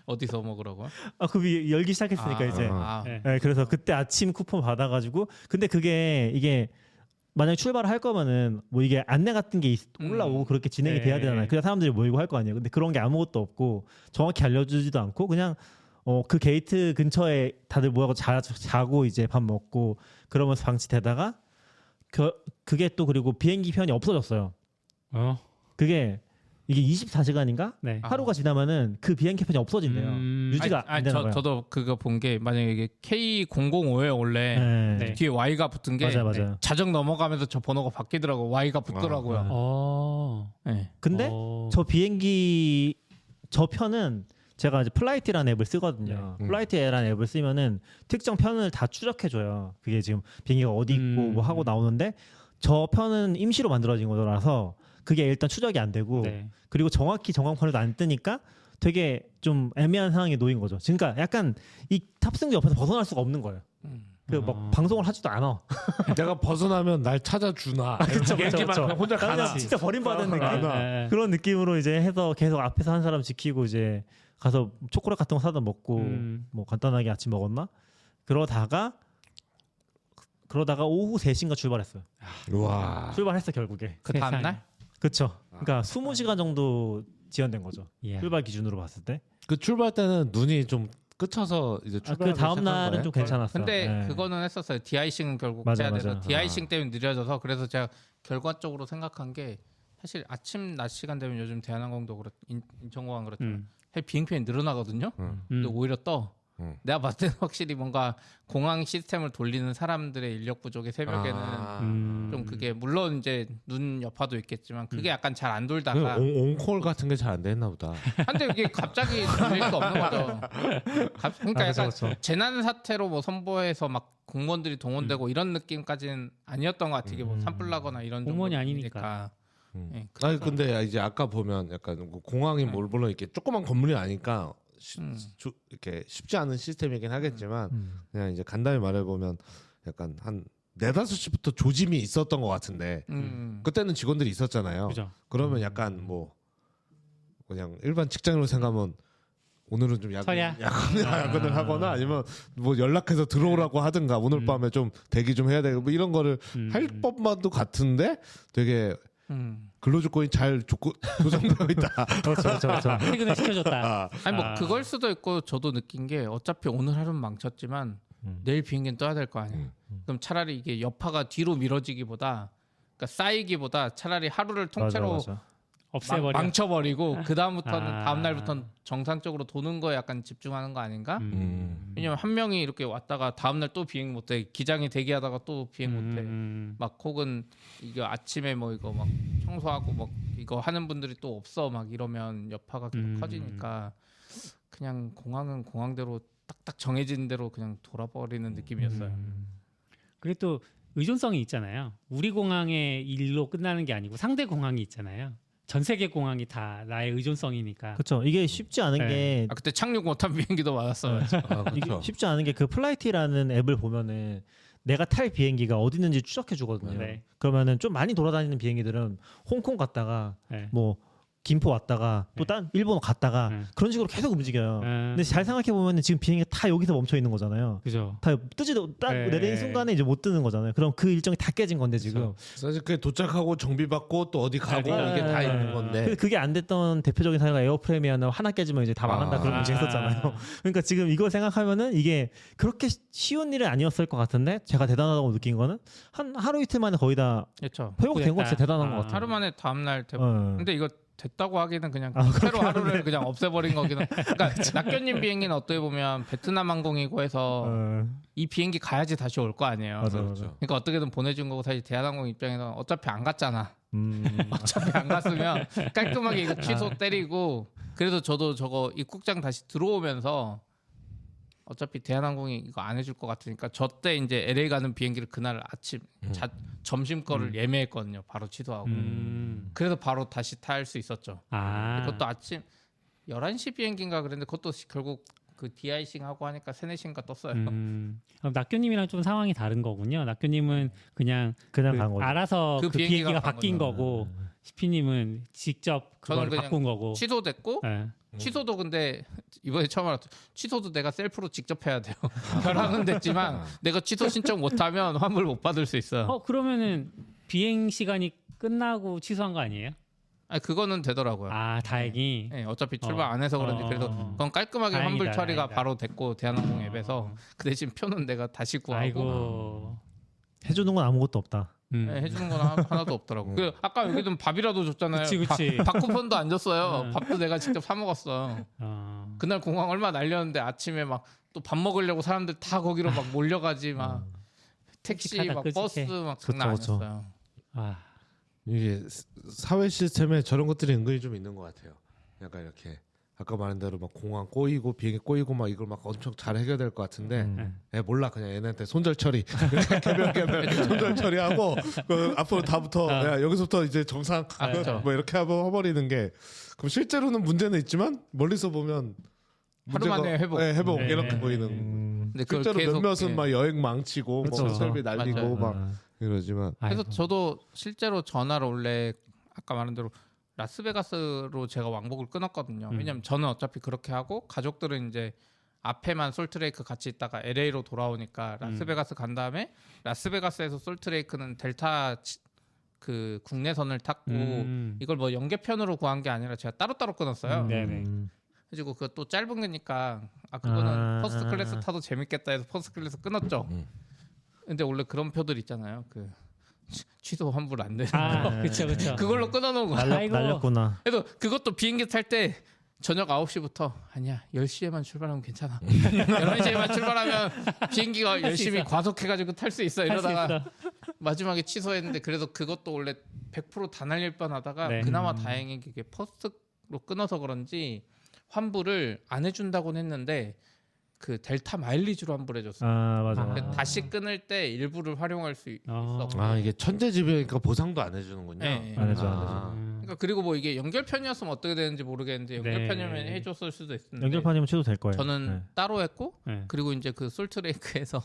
어디서 먹으라고? 그 열기 시작했으니까 이제. 네. 네, 그래서 그때 아침 쿠폰 받아가지고 근데 이게 만약에 출발을 할 거면은 뭐 이게 안내 같은 게 올라오고 그렇게 진행이 네. 돼야 되잖아요. 그래야 사람들이 모이고 할 거 아니에요. 근데 그런 게 아무것도 없고 정확히 알려주지도 않고 그냥 그 게이트 근처에 다들 모여서 자고 이제 밥 먹고 그러면서 방치되다가 그게 또 그리고 비행기 편이 없어졌어요. 어. 그게 이게 24시간인가 네. 하루가 지나면은 그 비행 캐편이 없어진대요. 유지가 안 되나 봐요. 저도 그거 본 게 만약에 이게 K005에 원래 네. 네. 뒤에 Y가 붙은 게 맞아요. 자정 넘어가면서 저 번호가 바뀌더라고. Y가 붙더라고요. 어. 네. 근데 저 비행기 저 편은 제가 이제 플라이트라는 앱을 쓰거든요. 플라이트라는 앱을 쓰면은 특정 편을 다 추적해줘요. 그게 지금 비행기가 어디 있고 뭐 하고 나오는데 저 편은 임시로 만들어진 거라서 그게 일단 추적이 안 되고 네. 그리고 정확히 정황판에도 안 뜨니까 되게 좀 애매한 상황에 놓인 거죠. 그러니까 약간 이 탑승구 옆에서 벗어날 수가 없는 거예요. 그 막 방송을 하지도 않아. 내가 벗어나면 날 찾아주나. 비행기만 그냥 혼자 가나. 진짜 버림받은 느낌. 네. 그런 느낌으로 이제 해서 계속 앞에서 한 사람 지키고 이제 가서 초콜릿 같은 거 사다 먹고 뭐 간단하게 아침 먹었나? 그러다가 오후 3시인가 출발했어요. 우와. 출발했어 결국에. 그 다음 세상에. 날? 그렇죠. 그러니까 20시간 정도 지연된 거죠. 예. 출발 기준으로 봤을 때. 그 출발 때는 눈이 좀 끝쳐서 이제 출발. 그 다음 날은 좀 괜찮았어요. 근데 네. 그거는 했었어요. 디아이싱 결국 맞아, 해야 돼서 맞아. 디아이싱 때문에 느려져서 그래서 제가 결과적으로 생각한 게 사실 아침 낮 시간 되면 요즘 대한항공도 그렇 인천공항 그렇죠. 비행편이 늘어나거든요. 근데 오히려 떠. 내가 봤을 때는 확실히 뭔가 공항 시스템을 돌리는 사람들의 인력 부족의 새벽에는 좀 그게 물론 이제 눈 여파도 있겠지만 그게 약간 잘 안 돌다가 온콜 같은 게 잘 안 됐나 보다. 근데 이게 갑자기 돌릴 수 없는 거죠. 그러니까 약간 그렇죠. 재난 사태로 뭐 선보해서 막 공무원들이 동원되고 이런 느낌까지는 아니었던 것 같아요. 이게 뭐 산불 나거나 이런 공무원이 정도 아니니까. 네, 아니 근데 이제 아까 보면 약간 공항이 물론 이렇게 조그만 건물이 아니까 이렇게 쉽지 않은 시스템이긴 하겠지만 그냥 이제 간단히 말해 보면 약간 한 4-5시부터 조짐이 있었던 것 같은데 그때는 직원들이 있었잖아요. 그죠. 그러면 약간 뭐 그냥 일반 직장인으로 생각하면 오늘은 좀 서야? 야근을 하거나 아니면 뭐 연락해서 들어오라고 하든가 오늘 밤에 좀 대기 좀 해야 되고 뭐 이런 거를 할 법만도 같은데 되게 근로조건이 잘 조성되어 있다. 그렇죠. 퇴근을 시켜줬다. 아니 뭐 그걸 수도 있고 저도 느낀 게 어차피 오늘 하루는 망쳤지만 내일 비행기는 떠야 될 거 아니에요. 그럼 차라리 이게 여파가 뒤로 미뤄지기보다 그러니까 쌓이기보다 차라리 하루를 통째로 맞아. 없애버려. 망쳐버리고 그 다음부터는 다음 날부터는 정상적으로 도는 거에 약간 집중하는 거 아닌가? 왜냐면 한 명이 이렇게 왔다가 다음 날 또 비행 못해 기장이 대기하다가 또 비행 못해 막 혹은 이거 아침에 뭐 이거 막 청소하고 막 이거 하는 분들이 또 없어 막 이러면 여파가 계속 커지니까 그냥 공항은 공항대로 딱딱 정해진 대로 그냥 돌아버리는 느낌이었어요. 그리고 또 의존성이 있잖아요. 우리 공항의 일로 끝나는 게 아니고 상대 공항이 있잖아요. 전 세계 공항이 다 나의 의존성이니까. 그렇죠. 이게 쉽지 않은 네. 게 아 그때 착륙 못한 비행기도 많았어요. 이게 그렇죠. 쉽지 않은 게 그 플라이트라는 앱을 보면은 내가 탈 비행기가 어디 있는지 추적해 주거든요. 네. 그러면은 좀 많이 돌아다니는 비행기들은 홍콩 갔다가 네. 뭐 김포 왔다가 또 딴 일본 갔다가 네. 그런 식으로 계속 움직여요. 네. 근데 잘 생각해 보면은 지금 비행기가 다 여기서 멈춰 있는 거잖아요. 그죠. 다 뜨지도 딱 네. 내리는 순간에 이제 못 뜨는 거잖아요. 그럼 그 일정이 다 깨진 건데 지금. 사실 그게 도착하고 정비받고 또 어디 가고 네. 이게 다 네. 있는 건데. 근데 그게 안 됐던 대표적인 사례가 에어프레미아나 하나 깨지면 이제 다 망한다 그런 문제 있었잖아요. 그러니까 지금 이걸 생각하면은 이게 그렇게 쉬운 일은 아니었을 것 같은데 제가 대단하다고 느낀 거는 한 하루 이틀 만에 거의 다 그렇죠. 회복된 거 진짜 대단한 것 같아요. 하루 만에 다음 날 되고. 어. 근데 이거 됐다고 하기는 그냥 아, 새로 하루를 그냥 없애버린 거기는. 그러니까 낙견님 비행기는 어떻게 보면 베트남 항공이고 해서 이 비행기 가야지 다시 올 거 아니에요. 맞아, 그렇죠. 맞아. 그러니까 어떻게든 보내준 거고 사실 대한항공 입장에서는 어차피 안 갔잖아. 음. 어차피 안 갔으면 깔끔하게 이거 취소 때리고 그래도 저도 저거 입국장 다시 들어오면서 어차피 대한항공이 이거 안 해줄 것 같으니까 저 때 이제 LA 가는 비행기를 그날 아침 점심 거를 예매했거든요. 바로 취소하고. 그래서 바로 다시 탈 수 있었죠. 그것도 아침 11시 비행기인가 그랬는데 그것도 결국 그 디아이싱 하고 하니까 3-4시인가 떴어요. 그럼 낙교님이랑 좀 상황이 다른 거군요. 낙교님은 그냥 그냥 그 간 거죠. 알아서 그 비행기가 간 바뀐 거죠. 거고 시피님은 직접 저는 그걸 그냥 바꾼 거고. 취소됐고 네. 취소도 근데 이번에 처음 알았죠. 취소도 내가 셀프로 직접 해야 돼요. 결항은 됐지만 내가 취소 신청 못하면 환불 못 받을 수 있어요. 그러면은 비행 시간이 끝나고 취소한 거 아니에요? 아니 그거는 되더라고요. 아 다행히. 네, 어차피 출발 안 해서 그런지 그래도 그건 깔끔하게 다행이다, 환불 처리가 다행이다. 바로 됐고 대한항공 앱에서 그 대신 표는 내가 다시 구하고 아이고. 해주는 건 아무것도 없다. 네, 해주는 건 하나도 없더라고. 그 아까 여기는 밥이라도 줬잖아요. 그치. 밥 쿠폰도 안 줬어요. 밥도 내가 직접 사 먹었어. 그날 공항 얼마 날렸는데 아침에 막 또 밥 먹으려고 사람들 다 거기로 막 몰려가지 막 택시 끔찍하다, 막 끔찍해. 버스 막 장난 그쵸. 아니었어요. 아, 이게 사회 시스템에 저런 것들이 은근히 좀 있는 것 같아요. 약간 이렇게 아까 말한 대로 막 공항 꼬이고 비행기 꼬이고 막 이걸 막 엄청 잘 해결될 것 같은데 애 몰라 그냥 얘네한테 손절 처리 개별 손절 처리하고 그 앞으로 다부터 야, 여기서부터 이제 정상 그렇죠. 뭐 이렇게 하고 해버리는 게 그럼 실제로는 문제는 있지만 멀리서 보면 하루 만에 회복. 네, 회복 네. 이렇게 보이는. 근데 그걸 실제로 계속, 몇몇은 예. 막 여행 망치고 그쵸. 뭐 설비 날리고 맞아요. 막 이러지만 그래서 아이고. 저도 실제로 전화를 원래 아까 말한 대로 라스베가스로 제가 왕복을 끊었거든요. 왜냐면 저는 어차피 그렇게 하고 가족들은 이제 앞에만 솔트레이크 같이 있다가 LA로 돌아오니까 라스베가스 간 다음에 라스베가스에서 솔트레이크는 델타 그 국내선을 탔고 이걸 뭐 연계편으로 구한 게 아니라 제가 따로따로 끊었어요. 네네. 그리고 그것도 짧은 거니까 그거는 퍼스트 클래스 타도 재밌겠다 해서 퍼스트 클래스 끊었죠. 근데 원래 그런 표들 있잖아요. 그 취소 환불 안 되는 거. 그쵸. 그걸로 끊어놓은 거야. 아이고. 날렸구나. 그래서 그것도 비행기 탈 때 저녁 9시부터 아니야 10시에만 출발하면 괜찮아 11시에만 출발하면 비행기가 열심히 과속해가지고 탈 수 있어 이러다가 마지막에 취소했는데 그래서 그것도 원래 100% 다 날릴 뻔하다가 네. 그나마 다행히 그게 퍼스트로 끊어서 그런지 환불을 안 해준다고는 했는데 그 델타 마일리지로 환불해줬어요. 맞아. 다시 끊을 때 일부를 활용할 수 있어. 아 이게 천재지변이니까 보상도 안 해주는군요. 네. 안 해줘. 그러니까 그리고 뭐 이게 연결편이었으면 어떻게 되는지 모르겠는데 연결편이면 네. 해줬을 수도 있는데 연결판이면 취소 될 거예요. 저는 네. 따로 했고 네. 그리고 이제 그 솔트레이크에서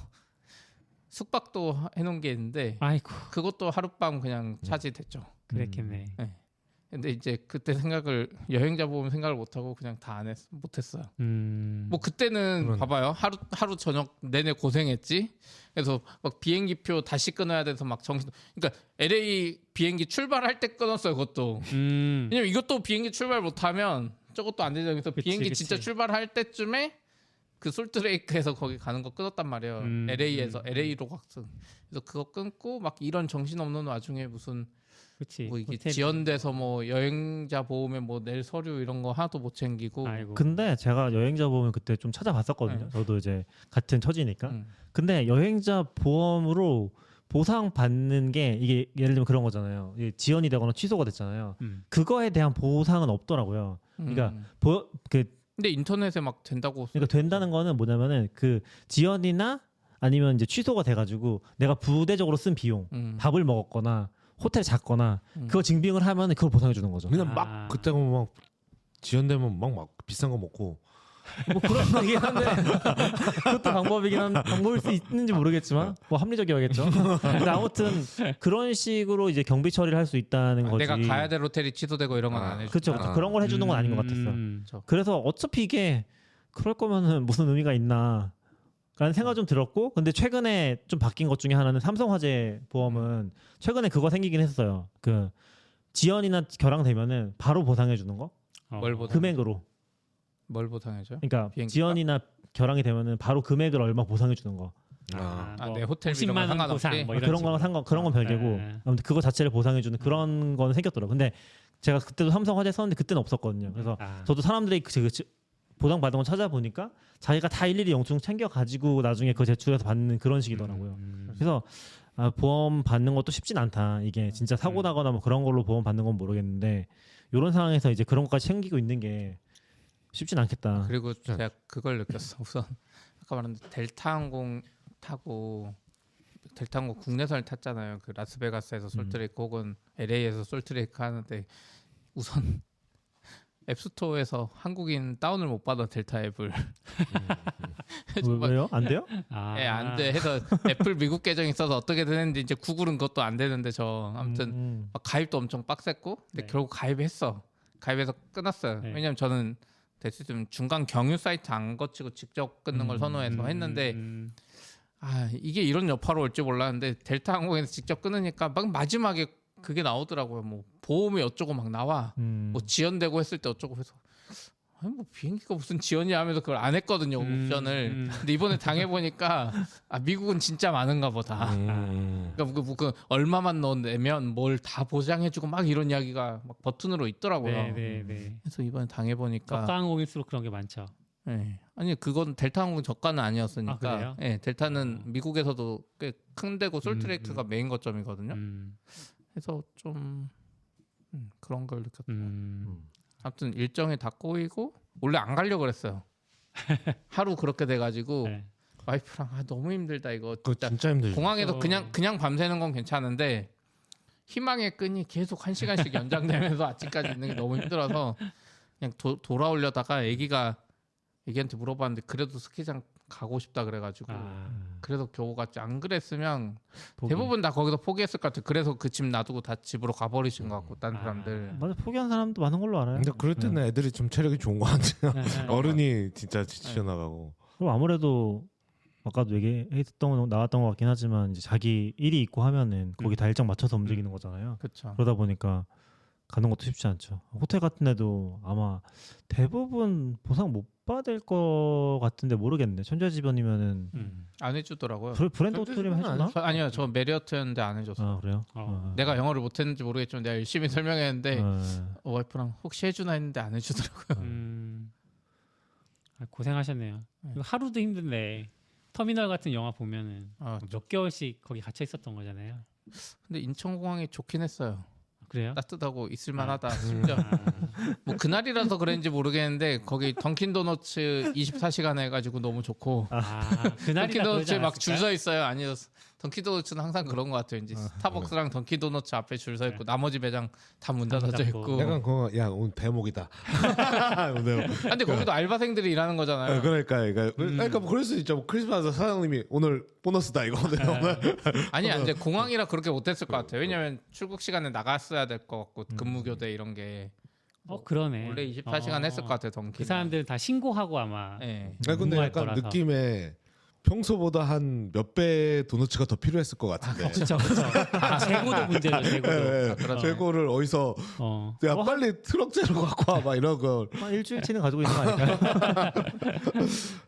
숙박도 해놓은 게 있는데 아이고, 그것도 하룻밤 그냥 차지됐죠. 그랬겠네. 근데 이제 그때 생각을 여행자 보면 생각을 못하고 그냥 다 안 못했어요. 뭐 그때는 그런- 봐봐요. 하루 저녁 내내 고생했지. 그래서 막 비행기표 다시 끊어야 돼서 막 정신. 그러니까 LA 비행기 출발할 때 끊었어요. 그것도. 왜냐면 이것도 비행기 출발 못하면 저것도 안 되죠. 그래서 그치, 비행기 그치. 진짜 출발할 때쯤에 그 솔트레이크에서 거기 가는 거 끊었단 말이에요. LA로 갔어. 그래서 그거 끊고 막 이런 정신 없는 와중에 무슨 그치. 뭐 이게 호텔- 지연돼서 뭐 여행자 보험에 뭐 낼 서류 이런 거 하나도 못 챙기고. 아이고. 근데 제가 여행자 보험을 그때 좀 찾아봤었거든요. 네. 저도 이제 같은 처지니까. 음. 근데 여행자 보험으로 보상 받는 게 이게 예를 들면 그런 거잖아요. 이게 지연이 되거나 취소가 됐잖아요. 그거에 대한 보상은 없더라고요. 그러니까 근데 인터넷에 막 된다고. 그러니까 된다는 거는 뭐냐면은 그 지연이나 아니면 이제 취소가 돼가지고 내가 부대적으로 쓴 비용, 밥을 먹었거나 호텔 잤거나 그거 증빙을 하면 그걸 보상해 주는 거죠. 그냥 막 그때 막 지연되면 막 비싼 거 먹고 뭐 그런 거긴 한데 그것도 방법일 수 있는지 모르겠지만 뭐 합리적이어야겠죠. 근데 아무튼 그런 식으로 이제 경비 처리를 할 수 있다는 거지. 내가 가야 될 호텔이 취소되고 이런 건 안 해줘. 그렇죠. 그런 걸 해주는 건 아닌 것 같았어요. 그래서 어차피 이게 그럴 거면은 무슨 의미가 있나. 라는 생각 좀 들었고 근데 최근에 좀 바뀐 것 중에 하나는 삼성화재 보험은 최근에 그거 생기긴 했어요. 그 지연이나 결항되면은 바로 보상해 주는 거 뭘 보상? 금액으로. 뭘 보상해줘? 그러니까 비행기가? 지연이나 결항이 되면은 바로 금액을 얼마 보상해 주는 거. 내 호텔비 이런 거 50만 원 상관없이? 보상 뭐 이런 그런 거랑 식으로. 그런 건 별개고 네. 아무튼 그거 자체를 보상해 주는 그런 거는 생겼더라고. 근데 제가 그때도 삼성화재 썼는데 그때는 없었거든요. 그래서 저도 사람들이 그 보상 받은 거 찾아보니까 자기가 다 일일이 영수증 챙겨 가지고 나중에 그거 제출해서 받는 그런 식이더라고요. 그래서 보험 받는 것도 쉽진 않다. 이게 진짜 사고 나거나 뭐 그런 걸로 보험 받는 건 모르겠는데 이런 상황에서 이제 그런 것까지 챙기고 있는 게 쉽진 않겠다. 그리고 제가 그걸 느꼈어. 우선 아까 말한 델타 항공 타고 델타 항공 국내선을 탔잖아요. 그 라스베가스에서 솔트레이크 혹은 LA에서 솔트레이크 하는데 우선 앱스토어에서 한국인 다운을 못 받아 델타 앱을. 왜요? 안 돼요? 예, 안 돼. 해서 애플 미국 계정이 있어서 어떻게든 했는데 이제 구글은 그것도 안 되는데 아무튼 막 가입도 엄청 빡셌고 근데 네. 결국 가입했어. 가입해서 끊었어요. 네. 왜냐면 저는 대충 중간 경유 사이트 안 거치고 직접 끊는 걸 선호해서 했는데 이게 이런 여파로 올지 몰랐는데 델타 항공에서 직접 끊으니까 막 마지막에 그게 나오더라고요. 뭐 보험이 어쩌고 막 나와. 뭐 지연되고 했을 때 어쩌고 해서 아니 뭐 비행기가 무슨 지원이야 하면서 그걸 안 했거든요 옵션을. 근데 이번에 당해보니까 아 미국은 진짜 많은가 보다. 그러니까 그 얼마만 넣으면 뭘 다 보장해주고 막 이런 이야기가 막 버튼으로 있더라고요. 네네네. 그래서 이번에 당해보니까 저가 항공일수록 그런 게 많죠. 네. 아니 그건 델타 항공 저가는 아니었으니까. 아, 그래요? 네, 델타는 미국에서도 꽤 큰 데고 솔트레이크가 메인 거점이거든요. 그래서 좀 그런 걸 느꼈다. 아무튼 일정이 다 꼬이고 원래 안 가려고 그랬어요. 하루 그렇게 돼가지고 네. 와이프랑 아, 너무 힘들다 이거. 그거 진짜 힘들죠. 공항에서 어. 그냥 밤새는 건 괜찮은데 희망의 끈이 계속 1시간씩 연장되면서 아침까지 있는 게 너무 힘들어서 그냥 돌아오려다가 애기한테 물어봤는데 그래도 스키장 가고 싶다 그래가지고 그래서 겨우 갔지. 안 그랬으면 대부분 다 거기서 포기했을 것 같아요. 그래서 그 집 놔두고 다 집으로 가버리신 것 같고 다른 사람들. 맞아, 포기한 사람도 많은 걸로 알아요. 근데 그럴 때는 애들이 좀 체력이 좋은 거 같아요. 어른이 진짜 지쳐 나가고. 그럼 아무래도 아까도 얘기했던 거 나왔던 것 같긴 하지만 이제 자기 일이 있고 하면은 거기 다 일정 맞춰서 움직이는 거잖아요. 그렇죠. 그러다 보니까 가는 것도 쉽지 않죠. 호텔 같은 데도 아마 대부분 보상 못 받을 것 같은데 모르겠네. 천재지변이면은 안 해주더라고요. 브랜드 호텔이면 해주나? 아니요, 저 메리어트였는데 안 해줬어. 아 그래요? 내가 영어를 못했는지 모르겠지만 내가 열심히 설명했는데 어. 와이프랑 혹시 해주나 했는데 안 해주더라고요. 아, 고생하셨네요. 이거 하루도 힘든데 터미널 같은 영화 보면은 아, 몇 개월씩 거기 갇혀 있었던 거잖아요. 근데 인천공항이 좋긴 했어요. 그래요? 따뜻하고 있을만하다. 심지어 아, 뭐 그날이라서 그랬는지 모르겠는데 거기 던킨도너츠 24시간 해가지고 너무 좋고 그날이라 던킨도너츠에 막 줄 서 있어요. 아니요, 던킨도너츠는 항상 그런 것 같아요. 이제 스타벅스랑 던킨도너츠 앞에 줄 서 있고 나머지 매장 다 문 닫아져 있고. 약간 그거 야 오늘 대목이다. 오늘. 근데 거기도 알바생들이 일하는 거잖아요. 그러니까 뭐 그럴 수 있죠. 뭐 크리스마스 사장님이 오늘 보너스다 이거 오늘. 아니 이제 공항이라 그렇게 못했을 것 같아요. 왜냐면 출국 시간에 나갔어야 될 것 같고 근무교대 이런 게 그러네. 원래 24시간 했을 것 같아요. 던킨. 그 사람들 다 신고하고 아마. 네. 근데 근무할 약간 거라서. 느낌에 평소보다 한 몇 배 도너츠가 더 필요했을 것 같은데. 그렇죠, 그렇죠. 재고도 문제죠, 재고도. 그렇죠. 재고를 어디서 야 빨리 트럭째로 갖고 와 막 이런 걸. 한 일주일치는 가지고 있는 거 아닐까요?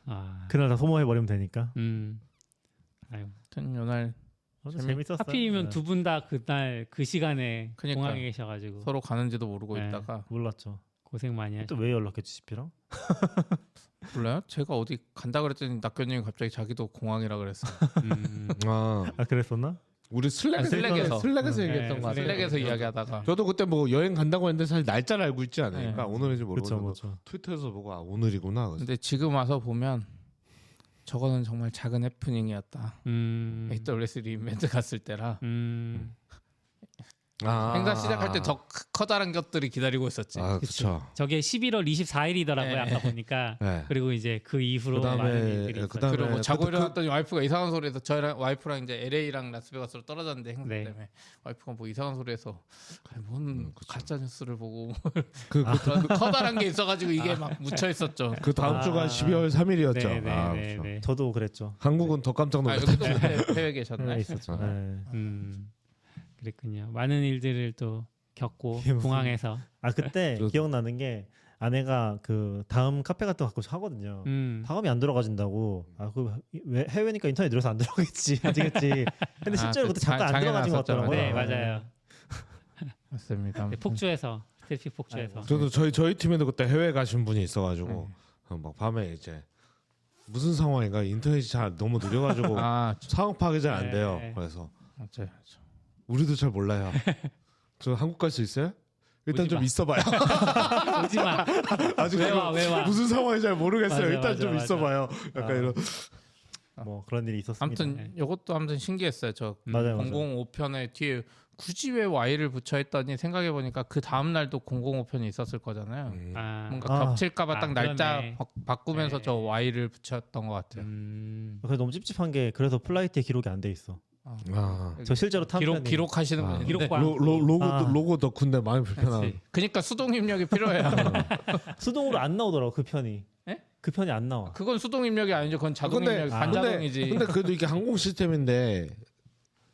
아, 그날 다 소모해 버리면 되니까. 아유. 하여튼 요날 재밌었어요. 하필이면 두 분 다 그날 그 시간에 그러니까. 공항에 계셔가지고 서로 가는지도 모르고 네. 있다가 몰랐죠. 고생 많이 하셨. 또 왜 연락했지 CP랑? 몰라요? 제가 어디 간다 그랬더니 낙교님이 갑자기 자기도 공항이라 그랬어요. 아 그랬었나? 우리 슬랙에서 얘기했던 거 같아요. 슬랙에서 이야기하다가 저도 그때 뭐 여행 간다고 했는데 사실 날짜를 알고 있지 않으니까 네. 오늘인지 그렇죠, 모르고 그렇죠. 트위터에서 보고 아 오늘이구나. 그래서 근데 지금 와서 보면 저거는 정말 작은 해프닝이었다. AWS 리인벤트 갔을 때라 행사 시작할 때 더 커다란 것들이 기다리고 있었지. 아 그렇죠. 저게 11월 24일이더라고요. 네. 아까 보니까. 네. 그리고 이제 그 이후로 그다음에- 많은 일들이 있었죠. 그다음에 그리고 뭐 자고 그- 일어났더니 와이프가 이상한 소리해서 저랑 와이프랑 이제 LA랑 라스베가스로 떨어졌는데 행사 네. 때문에 와이프가 뭐 이상한 소리해서 뭔 가짜 뉴스를 보고 그 그런 커다란 게 있어가지고 이게 막 묻혀 있었죠. 그 다음 아. 주가 12월 3일이었죠. 네, 네, 아, 네, 그렇죠. 네. 저도 그랬죠. 한국은 더 깜짝 아 놀랐죠. 여기도 해외 계셨나요? 네, 있었죠. 아. 네. 그랬군요. 많은 일들을 또 겪고 이게 무슨- 공항에서. 아 그때 저- 기억나는 게 아내가 그 다음 카페 같은 거 가끔씩 하거든요. 다음이 안 들어가진다고. 왜 해외니까 인터넷 늘어서 안 들어가겠지. 아시겠지. 근데 실제로 그 그때 잠깐 안 들어가진 것 장애났었죠. 같더라고요. 네, 맞아요. 맞습니다. 네, 폭주해서 트래픽 폭주해서. 저도 저희 팀에도 그때 해외 가신 분이 있어가지고 막 밤에 이제 무슨 상황인가 인터넷이 잘 너무 느려가지고 아 상황 파악이 잘 안 네. 돼요. 그래서 맞아요. 우리도 잘 몰라요. 저 한국 갈 수 있어요? 일단 오지 좀 마. 있어봐요. 오지 마. 아직 왜 와, 왜 와. 무슨 상황인지 잘 모르겠어요. 맞아, 일단 맞아, 좀 맞아. 있어봐요. 약간 이런. 뭐 그런 일이 있었습니다. 아무튼 이것도 아무튼 신기했어요. 저 맞아요, 맞아요. 005편에 뒤에 굳이 왜 Y를 붙여 했더니 생각해 보니까 그 다음 날도 005편이 있었을 거잖아요. 아, 뭔가 아. 겹칠까봐 딱 날짜 그러네. 바꾸면서 네. 저 Y를 붙였던 것 같아요. 그래서 너무 찝찝한 게 그래서 플라이트에 기록이 안 돼 있어. 아. 저 실제로 탄 편이 기록하시는 아. 분이 기록과 로고 덕후인데 많이 불편한. 그러니까 수동 입력이 필요해요. 수동으로 안 나오더라고 그 편이. 에? 그 편이 안 나와. 그건 수동 입력이 아니죠. 그건 자동 근데- 입력, 반자동이지. 근데 그래도 이게 항공 시스템인데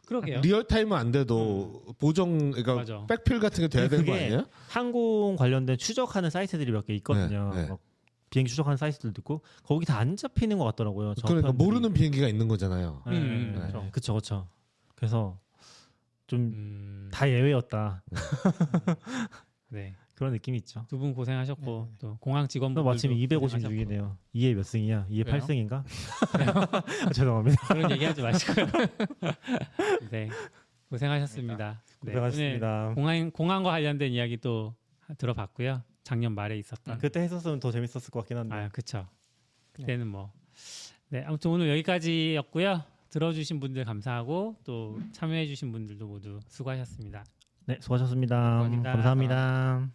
그러게요. 리얼 타임은 안 돼도 보정 그러니까 맞아. 백필 같은 게 돼야 되는 거 그게 아니에요? 항공 관련된 추적하는 사이트들이 몇 개 있거든요. 네, 네. 뭐 비행기 추적하는 사이트들도 있고 거기 다 안 잡히는 것 같더라고요. 저 그러니까 표현들이. 모르는 비행기가 있는 거잖아요. 네, 그쵸 그쵸. 그래서 좀 다 음, 예외였다 네. 그런 느낌이 있죠. 두 분 고생하셨고 네. 또 공항 너 직원분들도 마침 256이네요. 고생하셨고. 2에 몇 승이야? 2에 그래요? 8승인가? 죄송합니다. 그런 얘기하지 마시고요. 네, 고생하셨습니다. 네, 고생하셨습니다. 오늘 공항과 관련된 이야기 또 들어봤고요. 작년 말에 있었던. 그때 했었으면 더 재밌었을 것 같긴 한데. 아, 그쵸. 그때는 뭐. 네, 아무튼 오늘 여기까지였고요. 들어주신 분들 감사하고 또 참여해주신 분들도 모두 수고하셨습니다. 네, 수고하셨습니다. 수고하셨습니다. 감사합니다.